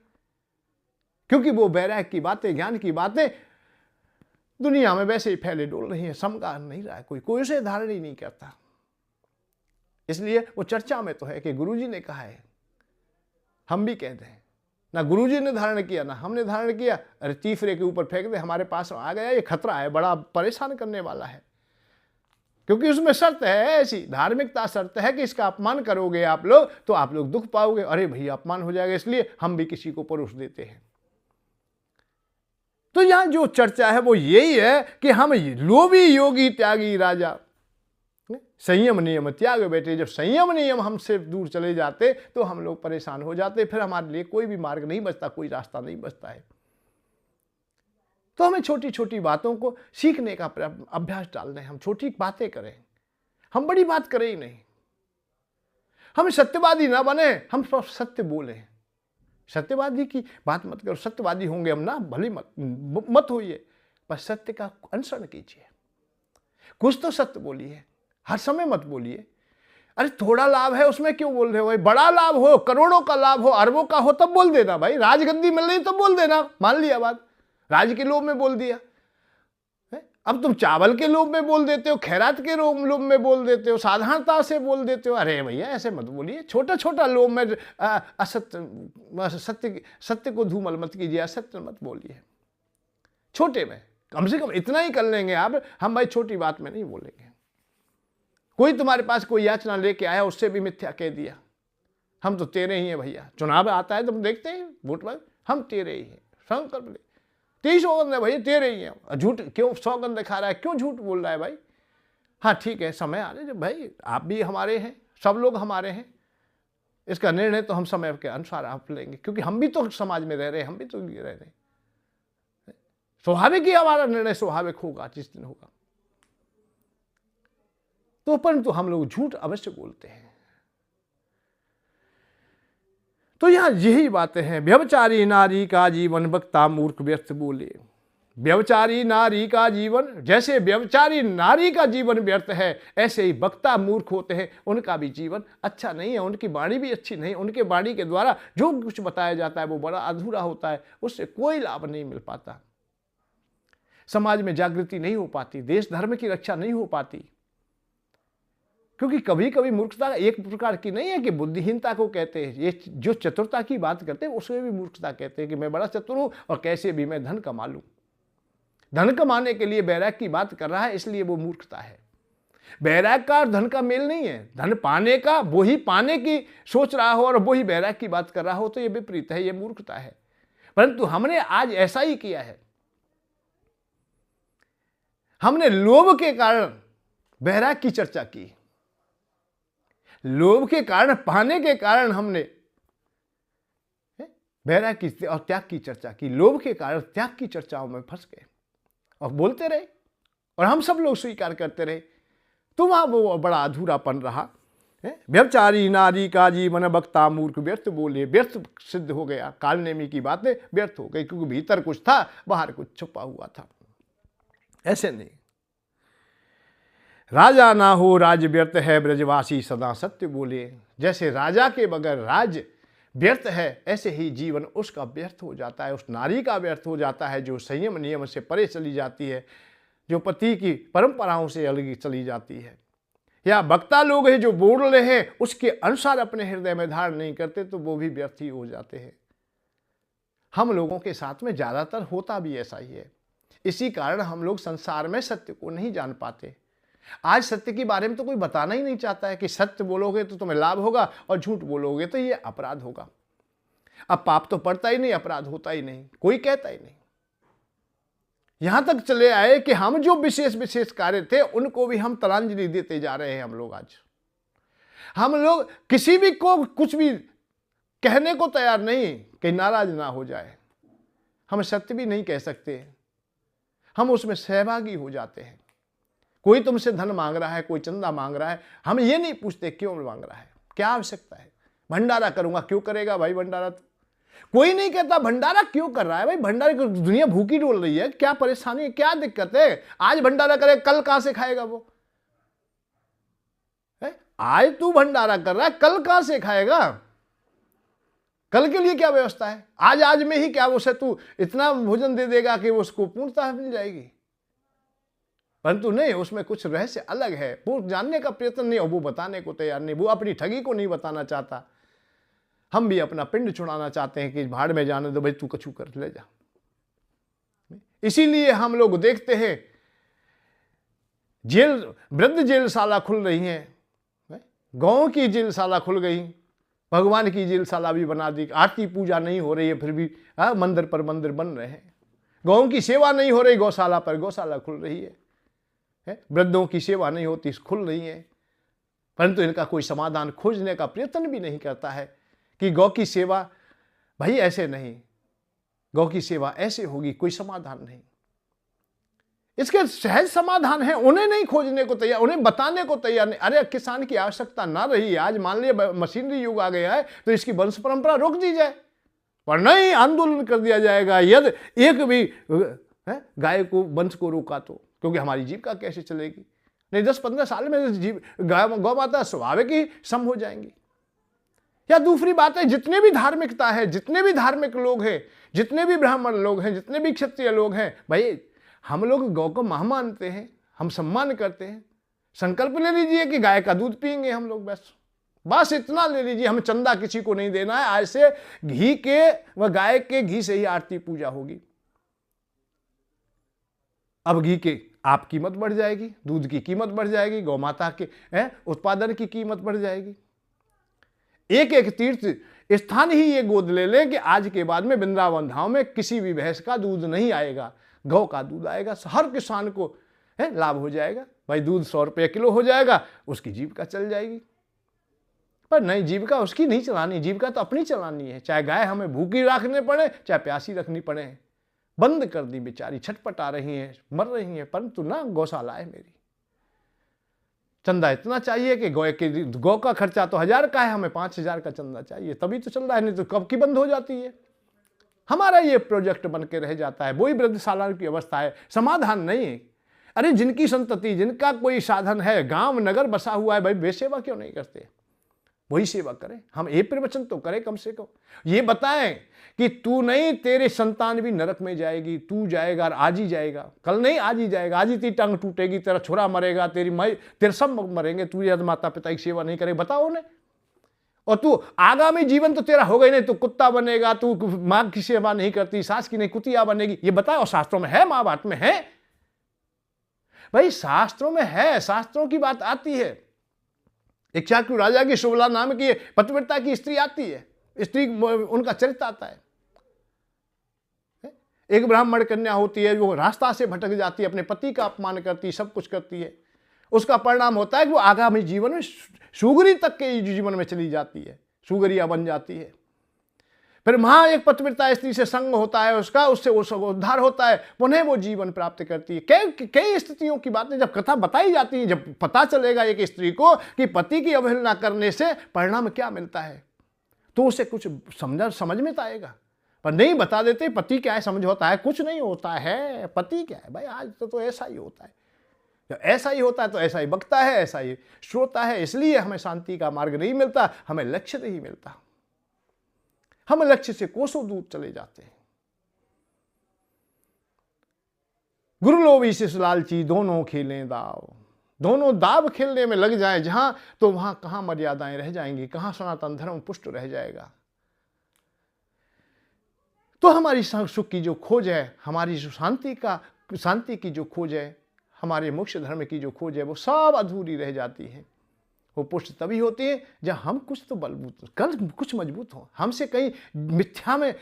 क्योंकि वो बैराग की बातें, ज्ञान की बातें दुनिया में वैसे ही फैले डोल रही है, समकार नहीं रहा है, कोई उसे धारण ही नहीं करता। इसलिए वो चर्चा में तो है कि गुरुजी ने कहा है, हम भी कहते हैं, ना गुरुजी ने धारण किया ना हमने धारण किया, अरे तीसरे के ऊपर फेंक दे, हमारे पास आ गया, ये खतरा है, बड़ा परेशान करने वाला है, क्योंकि उसमें शर्त है, ऐसी धार्मिकता शर्त है कि इसका अपमान करोगे आप लोग तो आप लोग दुख पाओगे, अरे भैया अपमान हो जाएगा, इसलिए हम भी किसी को परोस देते हैं। तो यहां जो चर्चा है वो यही है कि हम लोभी योगी त्यागी राजा, संयम नियम त्याग बैठे। जब संयम नियम हमसे दूर चले जाते तो हम लोग परेशान हो जाते, फिर हमारे लिए कोई भी मार्ग नहीं बचता, कोई रास्ता नहीं बचता है। तो हमें छोटी छोटी बातों को सीखने का अभ्यास डालना है, हम छोटी बातें करें, हम बड़ी बात करें ही नहीं, हम सत्यवादी ना बने, हम सत्य बोले। सत्यवादी की बात मत करो, सत्यवादी होंगे हम ना, भले मत होइए, पर सत्य का अनुसरण कीजिए, कुछ तो सत्य बोलिए, हर समय मत बोलिए। अरे थोड़ा लाभ है उसमें क्यों बोल रहे हो भाई, बड़ा लाभ हो, करोड़ों का लाभ हो, अरबों का हो, तब बोल देना भाई, राजगद्दी मिल रही तो बोल देना, मान लिया बात, राज के लोभ में बोल दिया। अब तुम चावल के लोभ में बोल देते हो, खैरात के लोभ में बोल देते हो, साधारणता से बोल देते हो, अरे भैया ऐसे मत बोलिए, छोटा छोटा लोभ में असत्य, सत्य को धूमल मत कीजिए, असत्य मत बोलिए, छोटे में कम से कम इतना ही कर लेंगे आप, हम भाई छोटी बात में नहीं बोलेंगे। कोई तुम्हारे पास कोई याचना लेके आया, उससे भी मिथ्या कह दिया, हम तो तेरे ही हैं भैया, चुनाव आता है तुम देखते हैं वोट में, हम तेरे ही हैं, संकल्प ले, 30 सौगंध है भैया तेरे ही हैं, झूठ क्यों सौगंध दिखा रहा है, क्यों झूठ बोल रहा है भाई। हाँ ठीक है, समय आने जब भाई आप भी हमारे हैं, सब लोग हमारे हैं, इसका निर्णय तो हम समय के अनुसार आप लेंगे, क्योंकि हम भी तो समाज में रह रहे हैं, हम भी तो रह रहे हैं, स्वाभाविक ही हमारा निर्णय स्वाभाविक होगा जिस दिन होगा। तो परंतु हम लोग झूठ अवश्य बोलते हैं। तो यहां यही बातें हैं, व्यभिचारी नारी का जीवन वक्ता मूर्ख व्यर्थ बोले। व्यभिचारी नारी का जीवन, जैसे व्यभिचारी नारी का जीवन व्यर्थ है, ऐसे ही वक्ता मूर्ख होते हैं, उनका भी जीवन अच्छा नहीं है, उनकी वाणी भी अच्छी नहीं, उनके वाणी के द्वारा जो कुछ बताया जाता है वो बड़ा अधूरा होता है, उससे कोई लाभ नहीं मिल पाता, समाज में जागृति नहीं हो पाती, देश धर्म की रक्षा नहीं हो पाती। क्योंकि कभी कभी मूर्खता एक प्रकार की नहीं है कि बुद्धिहीनता को कहते हैं, ये जो चतुरता की बात करते हैं उसमें भी मूर्खता कहते हैं कि मैं बड़ा चतुर हूं और कैसे भी मैं धन कमा लूं। धन कमाने के लिए बैराग की बात कर रहा है, इसलिए वो मूर्खता है। बैराग का और धन का मेल नहीं है। धन पाने का, वो ही पाने की सोच रहा हो और वो ही बैराग की बात कर रहा हो तो ये विपरीत है, ये मूर्खता है। परंतु हमने आज ऐसा ही किया है। हमने लोभ के कारण बैराग की चर्चा की, लोभ के कारण, पाने के कारण हमने बैराग की और त्याग की चर्चा की। लोभ के कारण त्याग की चर्चाओं में फंस गए और बोलते रहे और हम सब लोग स्वीकार करते रहे, तो वहां वो बड़ा अधूरापन रहा। व्यभिचारी नारी का जीवन वक्ता मूर्ख व्यर्थ बोले, व्यर्थ सिद्ध हो गया। कालनेमी की बातें व्यर्थ हो गई, क्योंकि भीतर कुछ था, बाहर कुछ छुपा हुआ था। ऐसे नहीं। राजा ना हो राज व्यर्थ है, ब्रजवासी सदा सत्य बोले। जैसे राजा के बगैर राज व्यर्थ है, ऐसे ही जीवन उसका व्यर्थ हो जाता है, उस नारी का व्यर्थ हो जाता है जो संयम नियम से परे चली जाती है, जो पति की परंपराओं से अलग चली जाती है। या वक्ता लोग हैं जो बोल रहे हैं उसके अनुसार अपने हृदय में धारण नहीं करते, तो वो भी व्यर्थ ही हो जाते हैं। हम लोगों के साथ में ज्यादातर होता भी ऐसा ही है। इसी कारण हम लोग संसार में सत्य को नहीं जान पाते। आज सत्य के बारे में तो कोई बताना ही नहीं चाहता है कि सत्य बोलोगे तो तुम्हें लाभ होगा और झूठ बोलोगे तो ये अपराध होगा। अब पाप तो पड़ता ही नहीं, अपराध होता ही नहीं, कोई कहता ही नहीं। यहां तक चले आए कि हम जो विशेष विशेष कार्य थे उनको भी हम तलांजलि देते जा रहे हैं। हम लोग आज, हम लोग किसी भी को कुछ भी कहने को तैयार नहीं कि नाराज ना हो जाए। हम सत्य भी नहीं कह सकते, हम उसमें सहभागी हो जाते हैं। कोई तुमसे धन मांग रहा है, कोई चंदा मांग रहा है, हम ये नहीं पूछते क्यों मांग रहा है, क्या आवश्यकता है। भंडारा करूंगा, क्यों करेगा भाई भंडारा? तो कोई नहीं कहता भंडारा क्यों कर रहा है भाई। भंडारे को दुनिया भूखी डोल रही है, क्या परेशानी है, क्या दिक्कत है? आज भंडारा करे, कल कहां से खाएगा वो? आज तू भंडारा कर रहा है, कल कहां से खाएगा? कल के लिए क्या व्यवस्था है? आज में ही क्या उसे तू इतना भोजन दे देगा कि वो उसको पूर्णतः मिल जाएगी? परंतु नहीं, उसमें कुछ रहस्य अलग है। वो जानने का प्रयत्न नहीं, और वो बताने को तैयार नहीं, वो अपनी ठगी को नहीं बताना चाहता। हम भी अपना पिंड छुड़ाना चाहते हैं कि भाड़ में जाने दो भाई, तू कछु कर ले जा। इसीलिए हम लोग देखते हैं जेल, वृद्ध जेलशाला खुल रही हैं, गांव की जेलशाला खुल गई, भगवान की जेलशाला भी बना दी। आरती पूजा नहीं हो रही है, फिर भी मंदिर पर मंदिर बन रहे हैं। गांव की सेवा नहीं हो रही, गौशाला पर गौशाला खुल रही है। वृद्धों की सेवा नहीं होती, खुल रही है। परंतु इनका कोई समाधान खोजने का प्रयत्न भी नहीं करता है कि गौ की सेवा भाई ऐसे नहीं, गौ की सेवा ऐसे होगी, कोई समाधान नहीं। इसके सहज समाधान है, उन्हें नहीं खोजने को तैयार, उन्हें बताने को तैयार नहीं। अरे किसान की आवश्यकता ना रही, आज मान लिया मशीनरी युग आ गया है तो इसकी वंश परंपरा रोक दी जाए, पर नहीं, आंदोलन कर दिया जाएगा यदि एक भी गाय को, वंश को रोका तो, क्योंकि हमारी जीविका कैसे चलेगी? नहीं, 10-15 साल में गौ माता स्वाभाविक ही सम हो जाएंगी। या दूसरी बात है, जितने भी धार्मिकता है, जितने भी धार्मिक लोग हैं, जितने भी ब्राह्मण लोग हैं, जितने भी क्षत्रिय लोग हैं, भाई हम लोग गौ को मां मानते हैं, हम सम्मान करते हैं। संकल्प ले लीजिए कि गाय का दूध पिएंगे हम लोग, बस इतना ले लीजिए। हमें चंदा किसी को नहीं देना है। आज से घी के व गाय के घी से ही आरती पूजा होगी। अब घी के आप कीमत बढ़ जाएगी, दूध की कीमत बढ़ जाएगी, गौ माता के उत्पादन की कीमत बढ़ जाएगी। एक एक तीर्थ स्थान ही ये गोद ले ले कि आज के बाद में वृंदावन धाम में किसी भी भैंस का दूध नहीं आएगा, गौ का दूध आएगा। हर किसान को लाभ हो जाएगा भाई, दूध 100 रुपये किलो हो जाएगा, उसकी जीविका चल जाएगी। पर नहीं, जीविका उसकी नहीं चलानी, जीविका तो अपनी चलानी है। चाहे गाय हमें भूखी रखने पड़े, चाहे प्यासी रखनी पड़े। बंद कर दी, बेचारी छटपटा रही हैं, मर रही हैं, परंतु ना, गौशाला है मेरी। चंदा इतना चाहिए कि गौ का खर्चा तो 1000 का है, हमें 5000 का चंदा चाहिए, तभी तो चल रहा है, नहीं तो कब की बंद हो जाती है। हमारा ये प्रोजेक्ट बन के रह जाता है। वही वृद्धशाला की अवस्था है, समाधान नहीं है। अरे जिनकी संतति, जिनका कोई साधन है, गांव नगर बसा हुआ है, भाई वे सेवा क्यों नहीं करते? वही सेवा करें। हम ये प्रवचन तो करें, कम से कम ये बताएं कि तू नहीं, तेरे संतान भी नरक में जाएगी, तू जाएगा और आज ही जाएगा, कल नहीं आज ही जाएगा, आज ही तेरी टांग टूटेगी, तेरा छोरा मरेगा, तेरी माई, तेरे सब मरेंगे, तू यदि माता पिता की सेवा नहीं करे, बताओ उन्हें। और तू आगामी जीवन तो तेरा होगा ही नहीं, तू कुत्ता बनेगा, तू माँ की सेवा नहीं करती, सास की नहीं, कुतिया बनेगी, ये बताओ। शास्त्रों में है, महाभारत में है भाई, शास्त्रों में है, शास्त्रों की बात आती है। एक चाणक्य राजा की सुबला नाम की पतिव्रता की स्त्री आती है, स्त्री उनका चरित्र आता है। एक ब्राह्मण कन्या होती है, वो रास्ता से भटक जाती है, अपने पति का अपमान करती है, सब कुछ करती है, उसका परिणाम होता है कि वो आगामी जीवन में सुगरी तक के जीवन में चली जाती है, सुगरिया बन जाती है। फिर वहां एक पतिव्रता स्त्री से संग होता है उसका, उससे उद्धार होता है, पुनः वो जीवन प्राप्त करती है। कई स्थितियों की बातें जब कथा बताई जाती है, जब पता चलेगा एक स्त्री को कि पति की अवहेलना करने से परिणाम क्या मिलता है, तो उसे कुछ समझ में तो आएगा। पर नहीं बता देते पति क्या है, समझ होता है कुछ नहीं होता है, पति क्या है भाई, आज तो ऐसा ही होता है, जब ऐसा ही होता है तो ऐसा ही बकता है, ऐसा ही श्रोता है। इसलिए हमें शांति का मार्ग नहीं मिलता, हमें लक्ष्य नहीं मिलता, हम लक्ष्य से कोसों दूर चले जाते हैं। गुरु लोभी शिष लालची दोनों खेलें दाव, दोनों दाव खेलने में लग जाएं जहां, तो वहां कहां मर्यादाएं रह जाएंगी, कहां सनातन धर्म पुष्ट रह जाएगा। तो हमारी सुख की जो खोज है, हमारी जो शांति की जो खोज है, हमारे मोक्ष धर्म की जो खोज है, वो सब अधूरी रह जाती है। वो पुष्ट तभी होती है जब हम कुछ तो बलबूत, कल कुछ मजबूत हो, हमसे कहीं मिथ्या में,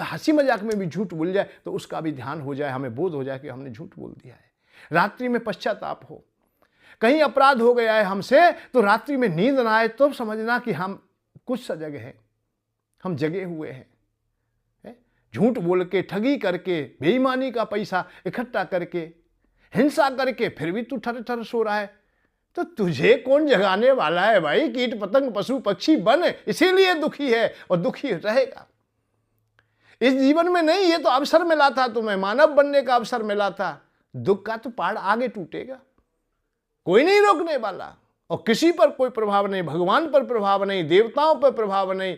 हंसी मजाक में भी झूठ बोल जाए तो उसका भी ध्यान हो जाए, हमें बोध हो जाए कि हमने झूठ बोल दिया है। रात्रि में पश्चाताप हो, कहीं अपराध हो गया है हमसे, तो रात्रि में नींद ना आए तो समझना कि हम कुछ सजग हैं, हम जगे हुए हैं। झूठ बोल के, ठगी करके, बेईमानी का पैसा इकट्ठा करके, हिंसा करके, फिर भी तू ठर ठर सो रहा है, तो तुझे कौन जगाने वाला है भाई। कीट पतंग पशु पक्षी बन, इसीलिए दुखी है और दुखी रहेगा। इस जीवन में नहीं, ये तो अवसर मिला था तुम्हें, मानव बनने का अवसर मिला था। दुख का तो पहाड़ आगे टूटेगा, कोई नहीं रोकने वाला, और किसी पर कोई प्रभाव नहीं, भगवान पर प्रभाव नहीं, देवताओं पर प्रभाव नहीं,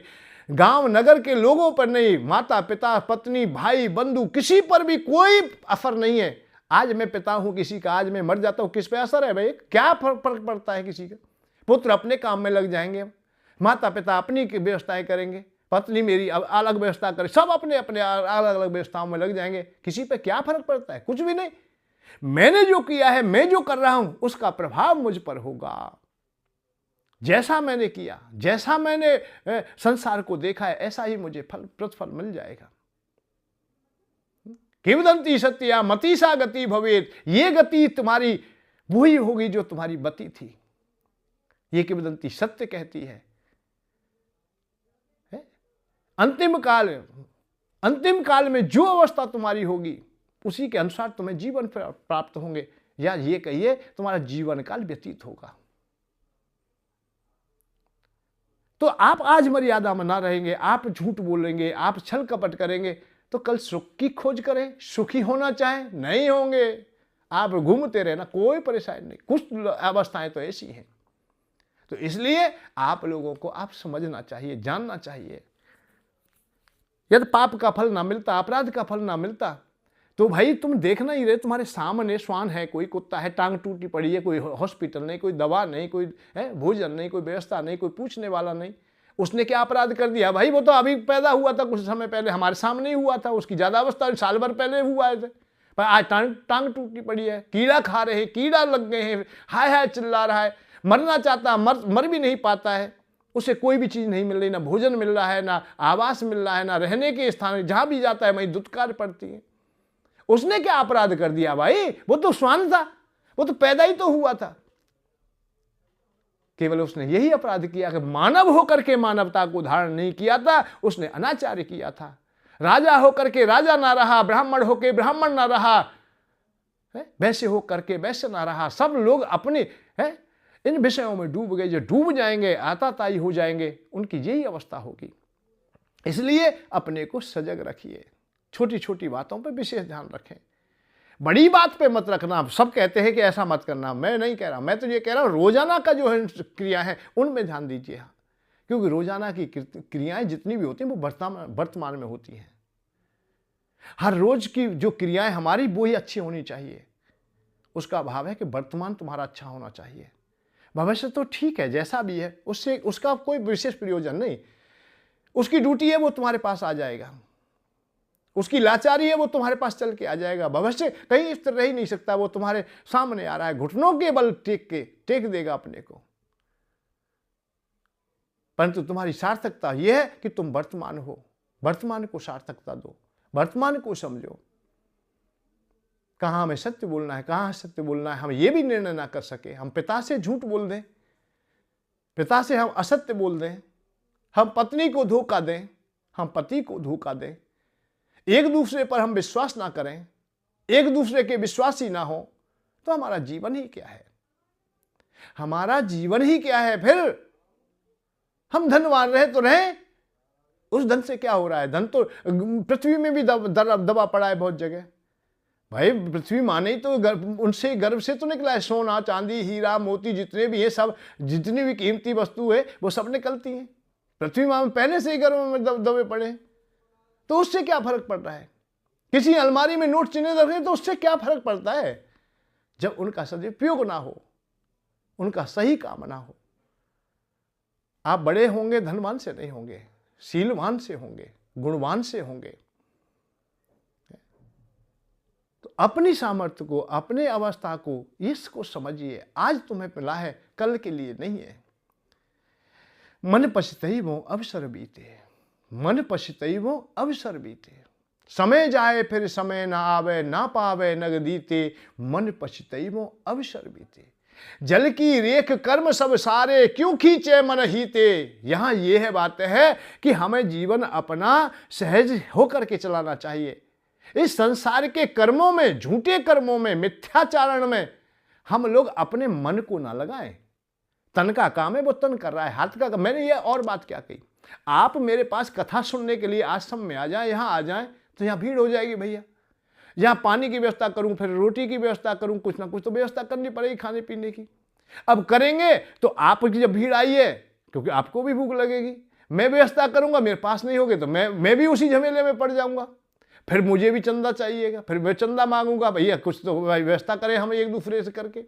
गांव नगर के लोगों पर नहीं, माता पिता पत्नी भाई बंधु किसी पर भी कोई असर नहीं है। आज मैं पिता हूं किसी का, आज मैं मर जाता हूं, किस पे असर है भाई, क्या फर्क पड़ता है किसी का। पुत्र अपने काम में लग जाएंगे, माता पिता अपनी व्यवस्थाएं करेंगे, पत्नी मेरी अलग व्यवस्था करे, सब अपने अपने अलग अलग व्यवस्थाओं में लग जाएंगे, किसी पे क्या फर्क पड़ता है, कुछ भी नहीं। मैंने जो किया है, मैं जो कर रहा हूं, उसका प्रभाव मुझ पर होगा। जैसा मैंने किया, जैसा मैंने संसार को देखा है, ऐसा ही मुझे प्रतिफल मिल जाएगा। किंवदंती सत्या मतीसा गति भवेत, ये गति तुम्हारी वही होगी जो तुम्हारी बती थी, ये किंवदंती सत्य कहती है। अंतिम काल में जो अवस्था तुम्हारी होगी, उसी के अनुसार तुम्हें जीवन प्राप्त होंगे, या ये कहिए तुम्हारा जीवन काल व्यतीत होगा। तो आप आज मर्यादा में ना रहेंगे, आप झूठ बोलेंगे, आप छल कपट करेंगे, तो कल सुख की खोज करें, सुखी होना चाहें, नहीं होंगे। आप घूमते रहना, कोई परेशानी नहीं। कुछ अवस्थाएं तो ऐसी हैं, तो इसलिए आप लोगों को आप समझना चाहिए, जानना चाहिए। यदि पाप का फल ना मिलता, अपराध का फल ना मिलता, तो भाई तुम देखना ही रहे, तुम्हारे सामने श्वान है, कोई कुत्ता है, टांग टूटी पड़ी है, कोई हॉस्पिटल नहीं, कोई दवा नहीं, कोई भोजन नहीं, कोई व्यवस्था नहीं, कोई पूछने वाला नहीं। उसने क्या अपराध कर दिया भाई, वो तो अभी पैदा हुआ था, कुछ समय पहले हमारे सामने ही हुआ था, उसकी ज्यादा अवस्था साल भर पहले हुआ है, पर आज टांग टूटी पड़ी है, कीड़ा खा रहे हैं, कीड़ा लग गए हैं, हाय हाय चिल्ला रहा है, मरना चाहता, मर भी नहीं पाता है, उसे कोई भी चीज नहीं मिल रही, ना भोजन मिल रहा है, ना आवास मिल रहा है, ना रहने के स्थान, जहां भी जाता है वहीं दुत्कार पड़ती है। उसने क्या अपराध कर दिया भाई, वो तो श्वान था, वो तो पैदा ही तो हुआ था। केवल उसने यही अपराध किया कि मानव होकर के मानवता को धारण नहीं किया था, उसने अनाचार्य किया था। राजा होकर के राजा ना रहा, ब्राह्मण होकर ब्राह्मण ना रहा, वैश्य होकर के वैश्य ना रहा। सब लोग अपने इन विषयों में डूब गए, जो डूब जाएंगे, आताताई हो जाएंगे, उनकी यही अवस्था होगी। इसलिए अपने को सजग रखिए, छोटी छोटी बातों पे विशेष ध्यान रखें, बड़ी बात पे मत रखना। सब कहते हैं कि ऐसा मत करना, मैं नहीं कह रहा, मैं तो ये कह रहा हूं रोजाना का जो है क्रिया है उनमें ध्यान दीजिए। क्योंकि रोजाना की क्रियाएं जितनी भी होती हैं वो वर्तमान में होती हैं। हर रोज की जो क्रियाएं हमारी वो ही अच्छी होनी चाहिए। उसका भाव है कि वर्तमान तुम्हारा अच्छा होना चाहिए। भविष्य तो ठीक है जैसा भी है, उससे उसका कोई विशेष प्रयोजन नहीं। उसकी ड्यूटी है वो तुम्हारे पास आ जाएगा, उसकी लाचारी है वो तुम्हारे पास चल के आ जाएगा। भविष्य कहीं स्थिर रह ही नहीं सकता, वो तुम्हारे सामने आ रहा है, घुटनों के बल टेक देगा अपने को। परंतु तुम्हारी सार्थकता यह है कि तुम वर्तमान हो, वर्तमान को सार्थकता दो, वर्तमान को समझो। कहाँ हमें सत्य बोलना है, कहाँ सत्य बोलना है, हम ये भी निर्णय ना कर सके। हम पिता से झूठ बोल दें, पिता से हम असत्य बोल दें, हम पत्नी को धोखा दें, हम पति को धोखा दें, एक दूसरे पर हम विश्वास ना करें, एक दूसरे के विश्वासी ना हो, तो हमारा जीवन ही क्या है? हमारा जीवन ही क्या है? फिर हम धनवान रहे तो रहे, उस धन से क्या हो रहा है? धन तो पृथ्वी में भी दबा पड़ा है बहुत जगह। भाई पृथ्वी माने तो उनसे गर्भ से तो निकला है। सोना चांदी हीरा मोती जितने भी है, सब जितनी भी कीमती वस्तु है वो सब निकलती हैं। पृथ्वी माँ में पहले से ही गर्भ में दबे पड़े, तो उससे क्या फर्क पड़ रहा है? किसी अलमारी में नोट चिन्ह रखे तो उससे क्या फर्क पड़ता है? जब उनका सदुपयोग ना हो, उनका सही काम ना हो। आप बड़े होंगे धनवान से नहीं होंगे, शीलवान से होंगे, गुणवान से होंगे। तो अपनी सामर्थ्य को, अपने अवस्था को, इसको समझिए। आज तुम्हें मिला है, कल के लिए नहीं है। मन पछतइबो अवसर बीते, मन पछतइबो अवसर बीते। समय जाए फिर समय ना आवे, ना पावे नग दीते, मन पछतइबो अवसर बीते। जल की रेख कर्म सब सारे, क्यों खींचे मन हीते। यहां यह है बात है कि हमें जीवन अपना सहज होकर के चलाना चाहिए। इस संसार के कर्मों में, झूठे कर्मों में, मिथ्याचारण में हम लोग अपने मन को ना लगाएं। तन का काम है वो तन कर रहा है, हाथ का काम। मैंने ये और बात क्या कही, आप मेरे पास कथा सुनने के लिए आश्रम में आ जाएं, यहां आ जाएं, तो यहां भीड़ हो जाएगी भैया। यहां पानी की व्यवस्था करूं, फिर रोटी की व्यवस्था करूं, कुछ ना कुछ तो व्यवस्था करनी पड़ेगी खाने पीने की। अब करेंगे तो आपकी जब भीड़ आई है, क्योंकि आपको भी भूख लगेगी, मैं व्यवस्था करूंगा, मेरे पास नहीं होगे तो मैं भी उसी झमेले में पड़ जाऊंगा। फिर मुझे भी चंदा चाहिएगा, फिर मैं चंदा मांगूंगा। भैया कुछ तो व्यवस्था करें हम एक दूसरे से करके।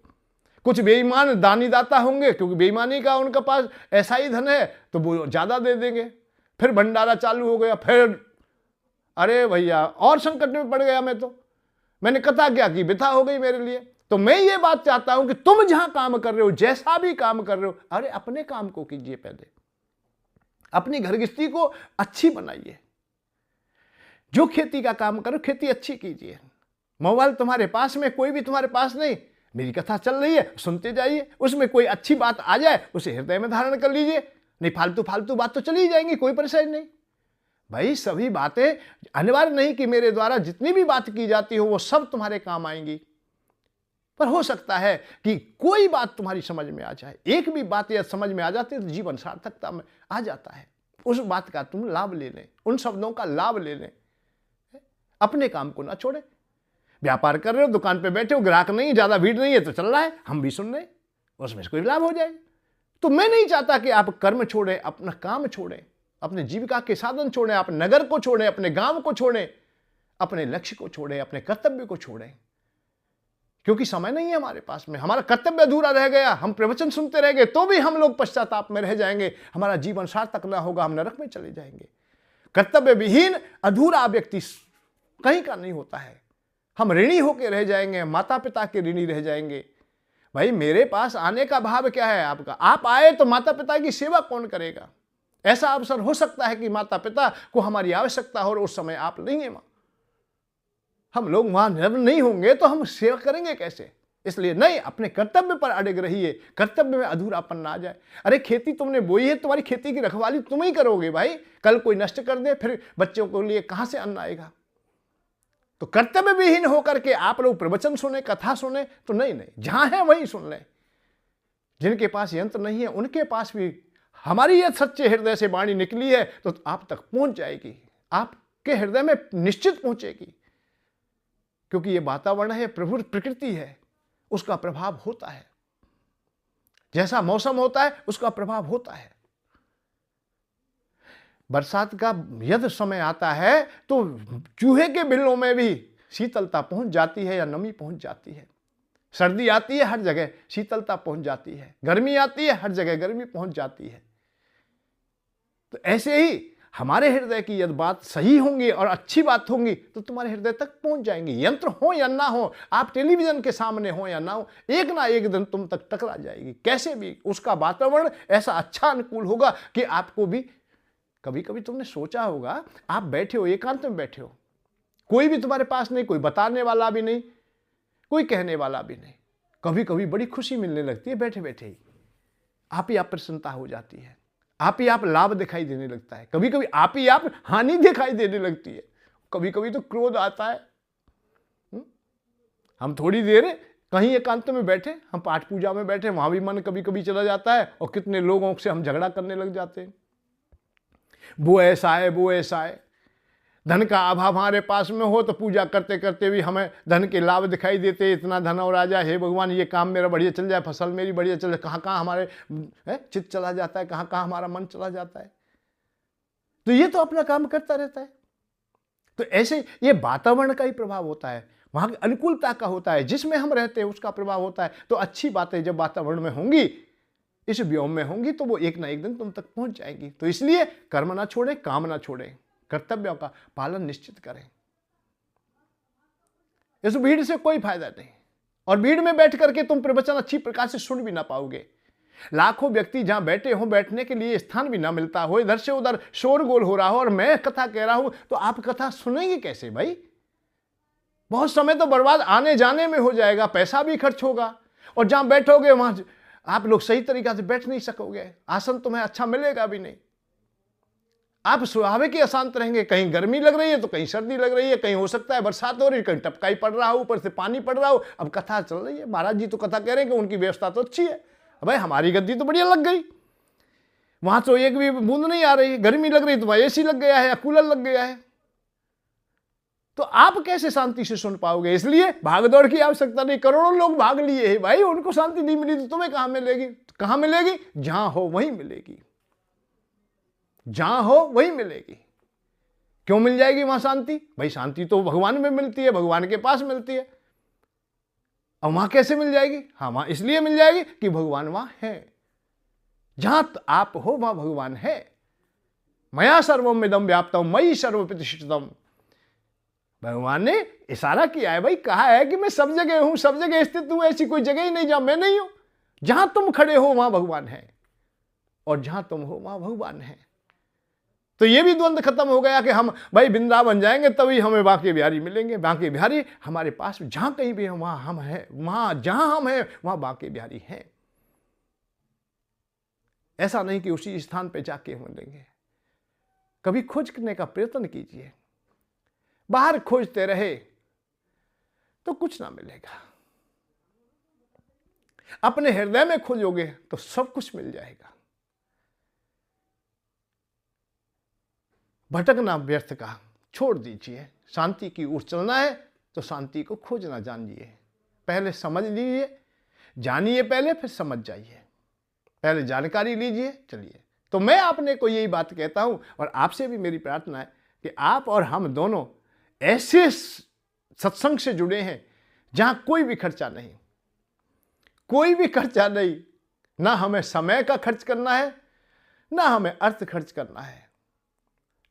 कुछ बेईमान दानी दाता होंगे, क्योंकि बेईमानी का उनके पास ऐसा ही धन है तो वो ज्यादा दे देंगे। फिर भंडारा चालू हो गया, फिर अरे भैया और संकट में पड़ गया मैं। तो मैंने कथा क्या की, बिथा हो गई मेरे लिए। तो मैं ये बात चाहता हूं कि तुम जहां काम कर रहे हो, जैसा भी काम कर रहे हो, अरे अपने काम को कीजिए, पहले अपनी घर गृहस्थी को अच्छी बनाइए। जो खेती का काम करो, खेती अच्छी कीजिए। मोबाइल तुम्हारे पास में, कोई भी तुम्हारे पास नहीं, मेरी कथा चल रही है, सुनते जाइए। उसमें कोई अच्छी बात आ जाए उसे हृदय में धारण कर लीजिए, नहीं फालतू फालतू बात तो चली जाएंगी, कोई परेशानी नहीं। भाई सभी बातें अनिवार्य नहीं कि मेरे द्वारा जितनी भी बात की जाती हो वो सब तुम्हारे काम आएंगी, पर हो सकता है कि कोई बात तुम्हारी समझ में आ जाए। एक भी बात यदि समझ में आ जाती है तो जीवन सार्थकता में आ जाता है। उस बात का तुम लाभ ले लें, उन शब्दों का लाभ ले लें। अपने काम को ना छोड़े। व्यापार कर रहे हो, दुकान पे बैठे हो, ग्राहक नहीं, ज्यादा भीड़ नहीं है तो चल रहा है, हम भी सुन रहे हैं, उसमें से कोई लाभ हो जाए। तो मैं नहीं चाहता कि आप कर्म छोड़ें, अपना काम छोड़ें, अपने जीविका के साधन छोड़ें, आप नगर को छोड़ें, अपने गांव को छोड़ें, अपने लक्ष्य को छोड़ें, अपने कर्तव्य को छोड़ें। क्योंकि समय नहीं है हमारे पास में, हमारा कर्तव्य अधूरा रह गया, हम प्रवचन सुनते रह गए तो भी हम लोग पश्चाताप में रह जाएंगे, हमारा जीवन सार्थक ना होगा, हम नरक में चले जाएंगे। कर्तव्य विहीन अधूरा व्यक्ति कहीं का नहीं होता है। हम ऋणी होकर रह जाएंगे, माता पिता के ऋणी रह जाएंगे। भाई मेरे पास आने का भाव क्या है आपका? आप आए तो माता पिता की सेवा कौन करेगा? ऐसा अवसर हो सकता है कि माता पिता को हमारी आवश्यकता हो और उस समय आप नहीं है, हम लोग वहां जब नहीं होंगे तो हम सेवा करेंगे कैसे? इसलिए नहीं, अपने कर्तव्य पर अड़ग रहिए, कर्तव्य में अधूरापन ना आ जाए। अरे खेती तुमने बोई है, तुम्हारी खेती की रखवाली तुम ही करोगे भाई। कल कोई नष्ट कर दे, फिर बच्चों के लिए कहां से अन्न आएगा? तो कर्तव्य विहीन होकर के आप लोग प्रवचन सुने, कथा सुने तो नहीं, जहां है वहीं सुन लें। जिनके पास यंत्र नहीं है उनके पास भी हमारी यह सच्चे हृदय से वाणी निकली है तो आप तक पहुंच जाएगी, आपके हृदय में निश्चित पहुंचेगी। क्योंकि यह वातावरण है, प्रभु प्रकृति है, उसका प्रभाव होता है। जैसा मौसम होता है उसका प्रभाव होता है। बरसात का यदि समय आता है तो चूहे के बिलों में भी शीतलता पहुंच जाती है या नमी पहुंच जाती है। सर्दी आती है, हर जगह शीतलता पहुंच जाती है। गर्मी आती है, हर जगह गर्मी पहुंच जाती है। तो ऐसे ही हमारे हृदय की यदि बात सही होंगी और अच्छी बात होंगी तो तुम्हारे हृदय तक पहुंच जाएंगी। यंत्र हो या ना हो, आप टेलीविजन के सामने हो या ना हो, एक ना एक दिन तुम तक टकरा जाएगी। कैसे भी उसका वातावरण ऐसा अच्छा अनुकूल होगा कि आपको भी, कभी कभी तुमने सोचा होगा, आप बैठे हो, एकांत में बैठे हो, कोई भी तुम्हारे पास नहीं, कोई बताने वाला भी नहीं, कोई कहने वाला भी नहीं। कभी कभी बड़ी खुशी मिलने लगती है बैठे बैठे ही। आप ही आप प्रसन्नता हो जाती है, आप ही आप लाभ दिखाई देने लगता है, कभी कभी आप ही आप हानि दिखाई देने लगती है, कभी कभी तो क्रोध आता है। हम थोड़ी देर कहीं एकांत में बैठे, हम पाठ पूजा में बैठे, वहां भी मन कभी कभी चला जाता है और कितने लोगों से हम झगड़ा करने लग जाते हैं। वो ऐसा है, वो ऐसा है। धन का अभाव हमारे पास में हो तो पूजा करते करते भी हमें धन के लाभ दिखाई देते, इतना धन और आ जाए, हे भगवान ये काम मेरा बढ़िया चल जाए, फसल मेरी बढ़िया चल जाए। कहाँ कहाँ हमारे चित्त चला जाता है, कहाँ कहाँ हमारा मन चला जाता है। तो ये तो अपना काम करता रहता है। तो ऐसे ये वातावरण का ही प्रभाव होता है, वहां की अनुकूलता का होता है, जिसमें हम रहते हैं उसका प्रभाव होता है। तो अच्छी बातें जब वातावरण में होंगी, इस व्योम में होंगी, तो वो एक ना एक दिन तुम तक पहुंच जाएंगी। तो इसलिए कर्म ना छोड़ें, काम ना छोड़ें, कर्तव्यों का पालन निश्चित करें। इस भीड़ से कोई फायदा नहीं, और भीड़ में बैठ करके तुम प्रवचन अच्छी प्रकार से सुन भी ना पाओगे। लाखों व्यक्ति जहां बैठे हो, बैठने के लिए स्थान भी ना मिलता हो, इधर से उधर शोरगोल हो रहा हो, और मैं कथा कह रहा हूं, तो आप कथा सुनेंगे कैसे भाई? बहुत समय तो बर्बाद आने जाने में हो जाएगा, पैसा भी खर्च होगा, और जहां बैठोगे वहां आप लोग सही तरीका से बैठ नहीं सकोगे, आसन तुम्हें अच्छा मिलेगा भी नहीं। आप स्वाभाविक ही अशांत रहेंगे। कहीं गर्मी लग रही है तो कहीं सर्दी लग रही है, कहीं हो सकता है बरसात हो रही है, कहीं टपकाई पड़ रहा हो, ऊपर से पानी पड़ रहा हो। अब कथा चल रही है, महाराज जी तो कथा कह रहे हैं कि उनकी व्यवस्था तो अच्छी है, भाई हमारी गद्दी तो बढ़िया लग गई, वहां तो एक भी बूंद नहीं आ रही, गर्मी लग रही तो वहां एसी लग गया है या कूलर लग गया है। तो आप कैसे शांति से सुन पाओगे? इसलिए भागदौड़ की आवश्यकता नहीं। करोड़ों लोग भाग लिए हैं भाई, उनको शांति नहीं मिली तो तुम्हें कहां मिलेगी? कहां मिलेगी? जहां हो वहीं मिलेगी, जहां हो वहीं मिलेगी। क्यों मिल जाएगी वहां शांति? भाई शांति तो भगवान में मिलती है, भगवान के पास मिलती है। और वहां कैसे मिल जाएगी? हाँ, वहां इसलिए मिल जाएगी कि भगवान वहां है। जहां आप हो वहां भगवान है। मया सर्वम इदं व्याप्तम मयि सर्व प्रतिष्ठितम। भगवान ने इशारा किया है भाई, कहा है कि मैं सब जगह हूं, सब जगह स्थित हूं, ऐसी कोई जगह ही नहीं जहां मैं नहीं हूं। जहां तुम खड़े हो वहां भगवान है, और जहां तुम हो वहां भगवान है। तो ये भी द्वंद्व खत्म हो गया कि हम भाई वृंदावन जाएंगे तभी हमें बांके बिहारी मिलेंगे। बांके बिहारी हमारे पास जहां कहीं भी है वहां हम हैं, वहां जहां हम हैं वहां बांके बिहारी हैं। ऐसा नहीं कि उसी स्थान पे जाके हम मिलेंगे। कभी खोजने का प्रयत्न कीजिए, बाहर खोजते रहे तो कुछ ना मिलेगा। अपने हृदय में खोजोगे तो सब कुछ मिल जाएगा। भटकना व्यर्थ का छोड़ दीजिए। शांति की ओर चलना है तो शांति को खोजना जानिए। पहले समझ लीजिए, जानिए पहले, फिर समझ जाइए। पहले जानकारी लीजिए, चलिए। तो मैं आपने को यही बात कहता हूं, और आपसे भी मेरी प्रार्थना है कि आप और हम दोनों ऐसे सत्संग से जुड़े हैं जहां कोई भी खर्चा नहीं, कोई भी खर्चा नहीं। ना हमें समय का खर्च करना है, ना हमें अर्थ खर्च करना है,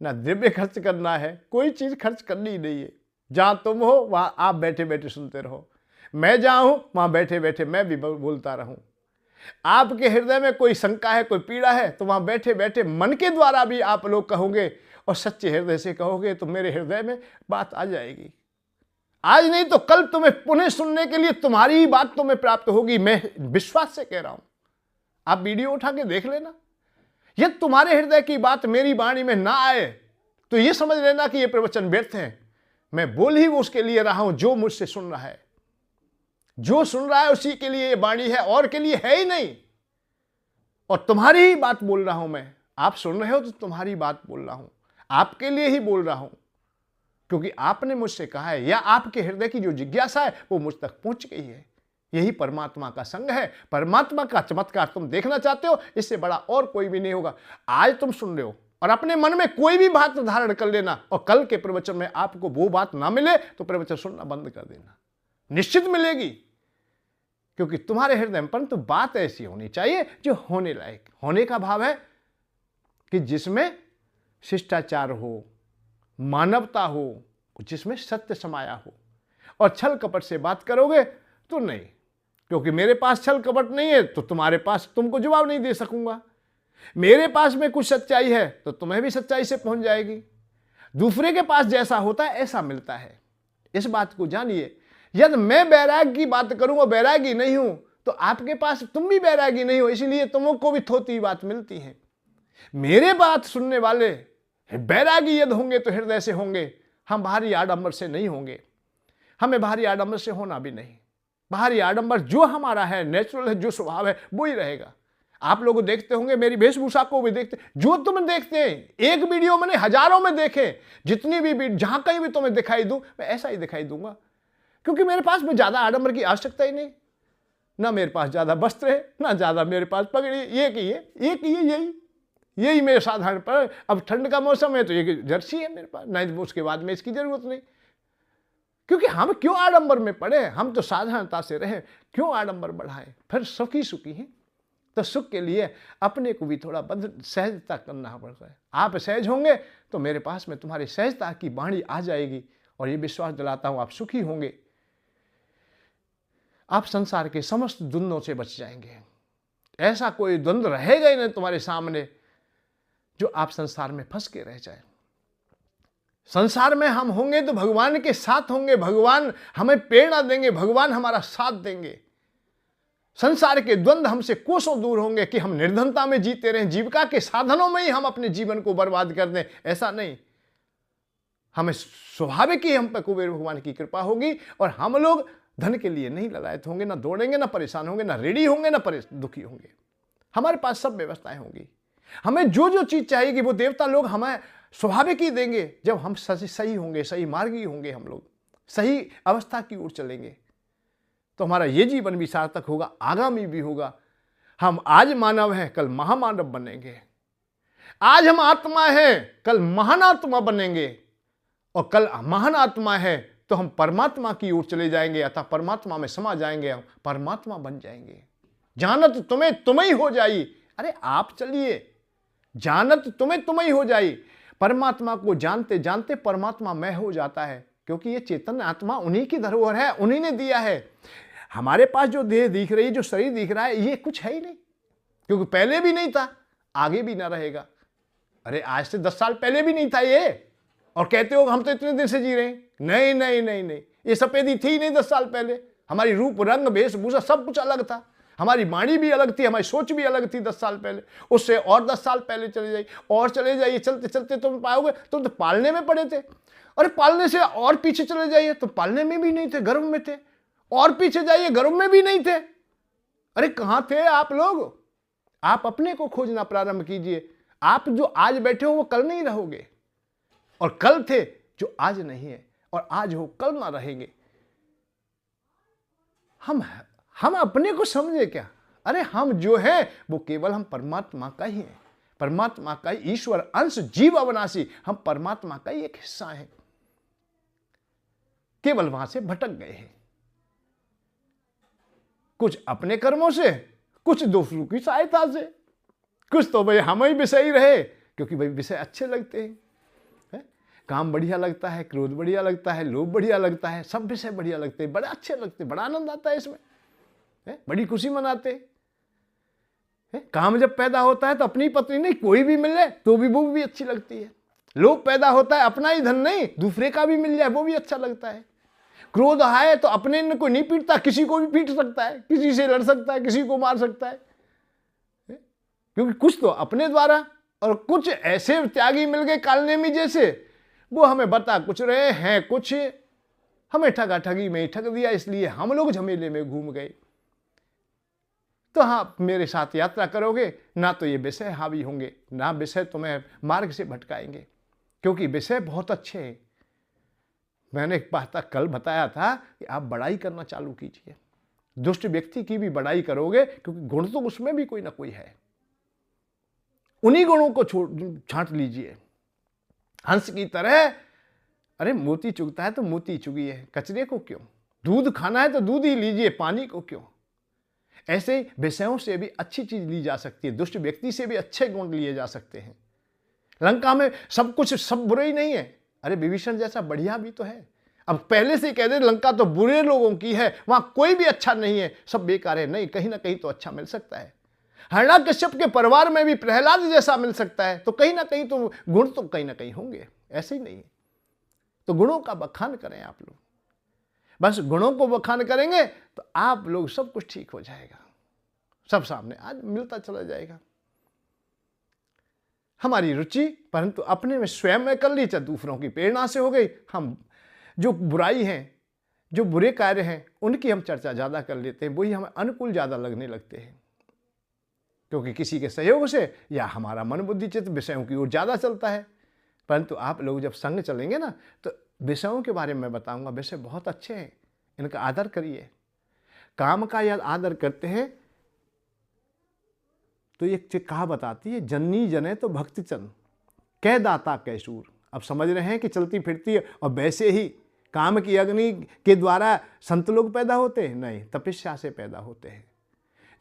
ना द्रव्य खर्च करना है, कोई चीज खर्च करनी ही नहीं है। जहां तुम हो वहां आप बैठे बैठे सुनते रहो, मैं जहां हूं वहां बैठे बैठे मैं भी बोलता रहूं। आपके हृदय में कोई शंका है, कोई पीड़ा है, तो वहां बैठे बैठे मन के द्वारा भी आप लोग कहोगे, और सच्चे हृदय से कहोगे तो मेरे हृदय में बात आ जाएगी। आज नहीं तो कल तुम्हें पुनः सुनने के लिए तुम्हारी ही बात तुम्हें प्राप्त होगी। मैं विश्वास से कह रहा हूं, आप वीडियो उठा के देख लेना। यदि तुम्हारे हृदय की बात मेरी वाणी में ना आए तो यह समझ लेना कि यह प्रवचन व्यर्थ है। मैं बोल ही उसके लिए रहा हूं जो मुझसे सुन रहा है। जो सुन रहा है उसी के लिए यह वाणी है, और के लिए है ही नहीं। और तुम्हारी ही बात बोल रहा हूं मैं। आप सुन रहे हो तो तुम्हारी बात बोल रहा हूं, आपके लिए ही बोल रहा हूं, क्योंकि आपने मुझसे कहा है, या आपके हृदय की जो जिज्ञासा है वो मुझ तक पहुंच गई है। यही परमात्मा का संग है। परमात्मा का चमत्कार तुम देखना चाहते हो, इससे बड़ा और कोई भी नहीं होगा। आज तुम सुन रहे हो, और अपने मन में कोई भी बात धारण कर लेना, और कल के प्रवचन में आपको वो बात ना मिले तो प्रवचन सुनना बंद कर देना। निश्चित मिलेगी, क्योंकि तुम्हारे हृदय में परंतु बात ऐसी होनी चाहिए जो होने लायक। होने का भाव है कि जिसमें शिष्टाचार हो, मानवता हो, जिसमें सत्य समाया हो। और छल कपट से बात करोगे तो नहीं, क्योंकि मेरे पास छल कपट नहीं है तो तुम्हारे पास तुमको जवाब नहीं दे सकूंगा। मेरे पास में कुछ सच्चाई है तो तुम्हें भी सच्चाई से पहुंच जाएगी। दूसरे के पास जैसा होता है ऐसा मिलता है। इस बात को जानिए। यदि मैं बैराग की बात करूं और बैरागी नहीं हूं तो आपके पास तुम भी बैरागी नहीं हो, इसलिए तुमको भी थोती बात मिलती है। मेरे बात सुनने वाले बैरागी यदि होंगे तो हृदय से होंगे, हम बाहरी आडंबर से नहीं होंगे। हमें बाहरी आडंबर से होना भी नहीं। बाहरी आडंबर जो हमारा है, नेचुरल है, जो स्वभाव है वो ही रहेगा। आप लोग देखते होंगे, मेरी वेशभूषा को भी देखते, जो तुम देखते हैं एक वीडियो मैंने हजारों में देखे, जितनी भी जहां कहीं भी तुम्हें दिखाई दूं मैं ऐसा ही दिखाई दूंगा, क्योंकि मेरे पास में ज्यादा आडंबर की आवश्यकता ही नहीं। ना मेरे पास ज्यादा वस्त्र है, ना ज्यादा मेरे पास पगड़ी, एक ही है, यही मेरे साधारण पर। अब ठंड का मौसम है तो ये जर्सी है मेरे पास, नहीं उसके बाद में इसकी जरूरत नहीं। क्योंकि हम क्यों आडंबर में पड़े, हम तो साधारणता से रहे, क्यों आडंबर बढ़ाएं। फिर सुखी हैं तो सुख के लिए अपने को भी थोड़ा सहजता करना पड़ता है। आप सहज होंगे तो मेरे पास में तुम्हारी सहजता की वाणी आ जाएगी, और ये विश्वास दिलाता हूं आप सुखी होंगे। आप संसार के समस्त द्वंद्वों से बच जाएंगे। ऐसा कोई द्वंद्व रहेगा ही नहीं तुम्हारे सामने जो आप संसार में फंस के रह जाए। संसार में हम होंगे तो भगवान के साथ होंगे, भगवान हमें प्रेरणा देंगे, भगवान हमारा साथ देंगे। संसार के द्वंद्व हमसे कोसों दूर होंगे कि हम निर्धनता में जीते रहें, जीविका के साधनों में ही हम अपने जीवन को बर्बाद कर दें, ऐसा नहीं। हमें स्वाभाविक ही हम पर कुबेर भगवान की कृपा होगी, और हम लोग धन के लिए नहीं ललायत होंगे, ना दौड़ेंगे, ना परेशान होंगे, ना रेडी होंगे, ना दुखी होंगे। हमारे पास सब व्यवस्थाएं होंगी। हमें जो जो चीज चाहिएगी वो देवता लोग हमें स्वाभाविक ही देंगे, जब हम सही होंगे, सही मार्गी होंगे, हम लोग सही अवस्था की ओर चलेंगे तो हमारा ये जीवन भी सार्थक होगा, आगामी भी होगा। हम आज मानव हैं, कल महामानव बनेंगे। आज हम आत्मा हैं, कल महान आत्मा बनेंगे, और कल महान आत्मा है तो हम परमात्मा की ओर चले जाएंगे, अतः परमात्मा में समा जाएंगे, हम परमात्मा बन जाएंगे। जानत तुम्हें ही हो जाई। अरे आप चलिए, जानत तुम्हें ही हो जाई। परमात्मा को जानते जानते परमात्मा में हो जाता है, क्योंकि ये चेतन आत्मा उन्हीं की धरोहर है, उन्हीं ने दिया है। हमारे पास जो देह दिख रही है, जो शरीर दिख रहा है, ये कुछ है ही नहीं, क्योंकि पहले भी नहीं था, आगे भी ना रहेगा। अरे आज से 10 साल पहले भी नहीं था ये, और कहते हो हम तो इतने दिन से जी रहे हैं। नहीं नहीं नहीं नहीं, ये सफेदी थी नहीं 10 साल पहले। हमारी रूप रंग वेशभूषा सब कुछ अलग था, हमारी वाणी भी अलग थी, हमारी सोच भी अलग थी 10 साल पहले। उससे और 10 साल पहले चले जाइए, और चले जाइए, चलते चलते तुम पाओगे तुम तो पालने में पड़े थे। अरे पालने से और पीछे चले जाइए तो पालने में भी नहीं थे, गर्भ में थे। और पीछे जाइए, गर्भ में भी नहीं थे। अरे कहां थे आप लोग? आप अपने को खोजना प्रारंभ कीजिए। आप जो आज बैठे हो वो कल नहीं रहोगे, और कल थे जो आज नहीं है, और आज हो कल ना रहेंगे। हम अपने को समझे क्या? अरे हम जो है वो केवल हम परमात्मा का ही है, परमात्मा का ही ईश्वर अंश, जीव अविनाशी, हम परमात्मा का ही एक हिस्सा है, केवल वहां से भटक गए हैं, कुछ अपने कर्मों से, कुछ दूसरों की सहायता से, कुछ तो भाई हम ही विषय रहे, क्योंकि भाई विषय अच्छे लगते हैं, काम बढ़िया लगता है, क्रोध बढ़िया लगता है, लोभ बढ़िया लगता है, सब विषय बढ़िया लगते हैं, बड़े अच्छे लगते हैं, बड़ा आनंद आता है इसमें, बड़ी खुशी मनाते हैं। काम जब पैदा होता है तो अपनी पत्नी नहीं, कोई भी मिल जाए तो भी वो भी अच्छी लगती है। लोभ पैदा होता है, अपना ही धन नहीं दूसरे का भी मिल जाए वो भी अच्छा लगता है। क्रोध आए तो अपने को नहीं पीटता, किसी को भी पीट सकता है, किसी से लड़ सकता है, किसी को मार सकता है, क्योंकि कुछ तो अपने द्वारा, और कुछ ऐसे त्यागी मिल गए कालने में जैसे, वो हमें बता कुछ रहे हैं, कुछ हमें ठगा ठगी में ही ठग दिया, इसलिए हम लोग झमेले में घूम गए। तो हाँ, मेरे साथ यात्रा करोगे ना तो ये विषय हावी होंगे, ना विषय तुम्हें मार्ग से भटकाएंगे, क्योंकि विषय बहुत अच्छे हैं। मैंने एक बात कल बताया था कि आप बड़ाई करना चालू कीजिए। दुष्ट व्यक्ति की भी बड़ाई करोगे, क्योंकि गुण तो उसमें भी कोई ना कोई है, उन्हीं गुणों को छांट लीजिए। हंस की तरह, अरे मोती चुगता है तो मोती चुगिए, कचरे को क्यों? दूध खाना है तो दूध ही लीजिए, पानी को क्यों? ऐसे ही विषयों से भी अच्छी चीज ली जा सकती है, दुष्ट व्यक्ति से भी अच्छे गुण लिए जा सकते हैं। लंका में सब कुछ सब बुरे ही नहीं है, अरे विभीषण जैसा बढ़िया भी तो है। अब पहले से ही कह दे लंका तो बुरे लोगों की है, वहां कोई भी अच्छा नहीं है, सब बेकार है। नहीं, कहीं ना कहीं तो अच्छा मिल सकता है। हिरण्यकश्यप के परिवार में भी प्रहलाद जैसा मिल सकता है, तो कहीं ना कहीं तो गुण तो कहीं ना कहीं होंगे, ऐसे ही नहीं है। तो गुणों का बखान करें आप लोग, बस गुणों को बखान करेंगे तो आप लोग सब कुछ ठीक हो जाएगा, सब सामने आज मिलता चला जाएगा। हमारी रुचि परंतु अपने में स्वयं में कर ली, चाहे दूसरों की प्रेरणा से हो गई। हम जो बुराई है, जो बुरे कार्य हैं, उनकी हम चर्चा ज़्यादा कर लेते हैं, वही हमें अनुकूल ज़्यादा लगने लगते हैं, क्योंकि किसी के सहयोग से या हमारा मन बुद्धि चित्त विषयों की ओर ज़्यादा चलता है। परंतु आप लोग जब संग चलेंगे ना, तो विषयों के बारे में बताऊंगा। विषय बहुत अच्छे हैं, इनका आदर करिए। काम का यदि आदर करते हैं तो एक कहावत आती है, जननी जने तो भक्ति चंद, कह दाता कैसूर। अब समझ रहे हैं कि चलती फिरती है। और वैसे ही काम की अग्नि के द्वारा संत लोग पैदा होते हैं? नहीं, तपस्या से पैदा होते हैं।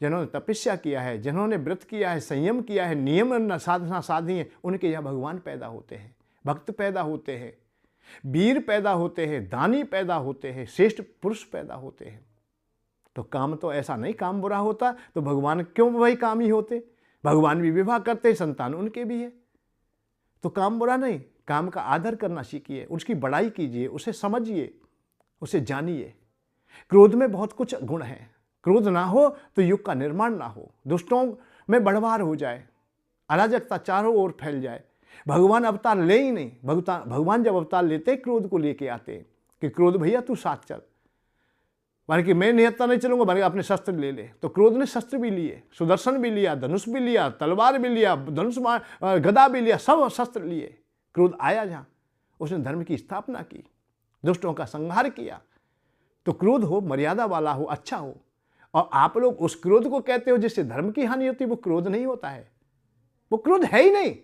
जिन्होंने तपस्या किया है, जिन्होंने व्रत किया है, संयम किया है, नियम साधना साधी है, उनके यहाँ भगवान पैदा होते हैं, भक्त पैदा होते हैं, वीर पैदा होते हैं, दानी पैदा होते हैं, श्रेष्ठ पुरुष पैदा होते हैं। तो काम तो ऐसा नहीं, काम बुरा होता तो भगवान क्यों वही काम ही होते? भगवान भी विवाह करते, संतान उनके भी है। तो काम बुरा नहीं, काम का आदर करना सीखिए, उसकी बड़ाई कीजिए, उसे समझिए, उसे जानिए। क्रोध में बहुत कुछ गुण हैं। क्रोध ना हो तो युग का निर्माण ना हो, दुष्टों में बढ़वार हो जाए, अराजकता चारों ओर फैल जाए। भगवान अवतार ले ही नहीं, भगवान जब अवतार लेते क्रोध को लेके आते कि क्रोध भैया तू साथ चल, माने कि मैं निहत्ता नहीं चलूंगा, माने अपने शस्त्र ले ले। तो क्रोध ने शस्त्र भी लिए, सुदर्शन भी लिया, धनुष भी लिया, तलवार भी लिया, धनुष गदा भी लिया, सब शस्त्र लिए। क्रोध आया जहां, उसने धर्म की स्थापना की, दुष्टों का संहार किया। तो क्रोध हो, मर्यादा वाला हो, अच्छा हो। और आप लोग उस क्रोध को कहते हो जिससे धर्म की हानि होती है, वो क्रोध नहीं होता है, वो क्रोध है ही नहीं।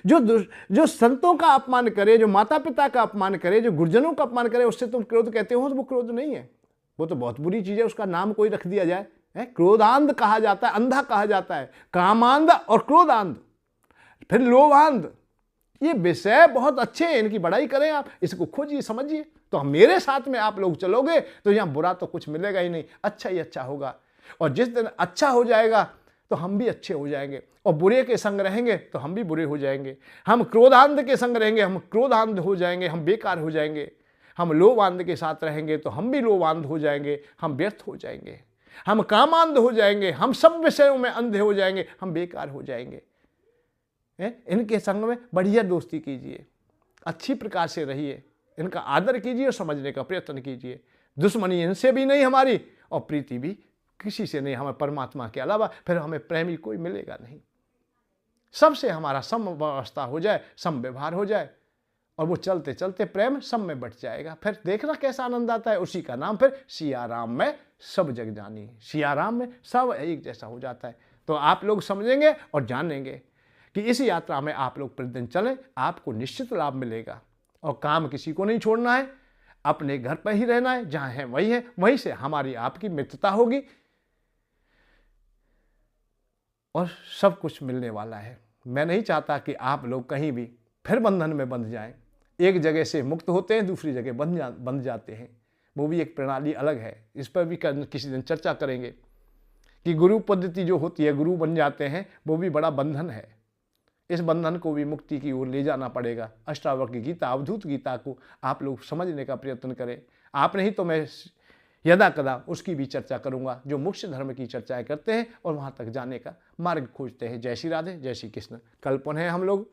जो संतों का अपमान करे, जो माता पिता का अपमान करे, जो गुरुजनों का अपमान करे, उससे तुम क्रोध कहते हो, तो वो क्रोध नहीं है, वो तो बहुत बुरी चीज है। उसका नाम कोई रख दिया जाए, क्रोधांध कहा जाता है, अंधा कहा जाता है, कामांध और क्रोधांध, फिर लोभांध। ये विषय बहुत अच्छे हैं, इनकी बड़ाई करें आप, इसको खोजिए, समझिए। तो मेरे साथ में आप लोग चलोगे तो यहां बुरा तो कुछ मिलेगा ही नहीं, अच्छा ही अच्छा होगा। और जिस दिन अच्छा हो जाएगा तो हम भी अच्छे हो जाएंगे, और बुरे के संग रहेंगे तो हम भी बुरे हो जाएंगे। हम क्रोधांध के संग रहेंगे, हम क्रोधांध हो जाएंगे, हम बेकार हो जाएंगे। हम लोभांध के साथ रहेंगे तो हम भी लोभांध हो जाएंगे, हम व्यर्थ हो जाएंगे। हम कामांध हो जाएंगे, हम सब विषयों में अंधे हो जाएंगे, हम बेकार हो जाएंगे। इनके संग में बढ़िया दोस्ती कीजिए, अच्छी प्रकार से रहिए, इनका आदर कीजिए और समझने का प्रयत्न कीजिए। दुश्मनी इनसे भी नहीं हमारी, और प्रीति भी किसी से नहीं, हमें परमात्मा के अलावा फिर हमें प्रेमी कोई मिलेगा नहीं। सबसे हमारा सम व्यवस्था हो जाए, सम व्यवहार हो जाए, और वो चलते चलते प्रेम सब में बट जाएगा। फिर देखना कैसा आनंद आता है। उसी का नाम फिर सिया राम में सब जग जानी, सिया राम में सब एक जैसा हो जाता है। तो आप लोग समझेंगे और जानेंगे कि इस यात्रा में आप लोग प्रतिदिन चलें, आपको निश्चित लाभ मिलेगा। और काम किसी को नहीं छोड़ना है, अपने घर पर ही रहना है, जहां है वही है, वहीं से हमारी आपकी मित्रता होगी और सब कुछ मिलने वाला है। मैं नहीं चाहता कि आप लोग कहीं भी फिर बंधन में बंध जाएं। एक जगह से मुक्त होते हैं, दूसरी जगह बंध जाते हैं, वो भी एक प्रणाली अलग है। इस पर भी किसी दिन चर्चा करेंगे कि गुरु पद्धति जो होती है, गुरु बन जाते हैं, वो भी बड़ा बंधन है। इस बंधन को भी मुक्ति की ओर ले जाना पड़ेगा। अष्टावक्र गीता, अवधूत गीता को आप लोग समझने का प्रयत्न करें। आप नहीं तो मैं यदा कदा उसकी भी चर्चा करूंगा, जो मोक्ष धर्म की चर्चाएं करते हैं और वहां तक जाने का मार्ग खोजते हैं। जय श्री राधे, जय श्री कृष्ण। कल पुनः हम लोग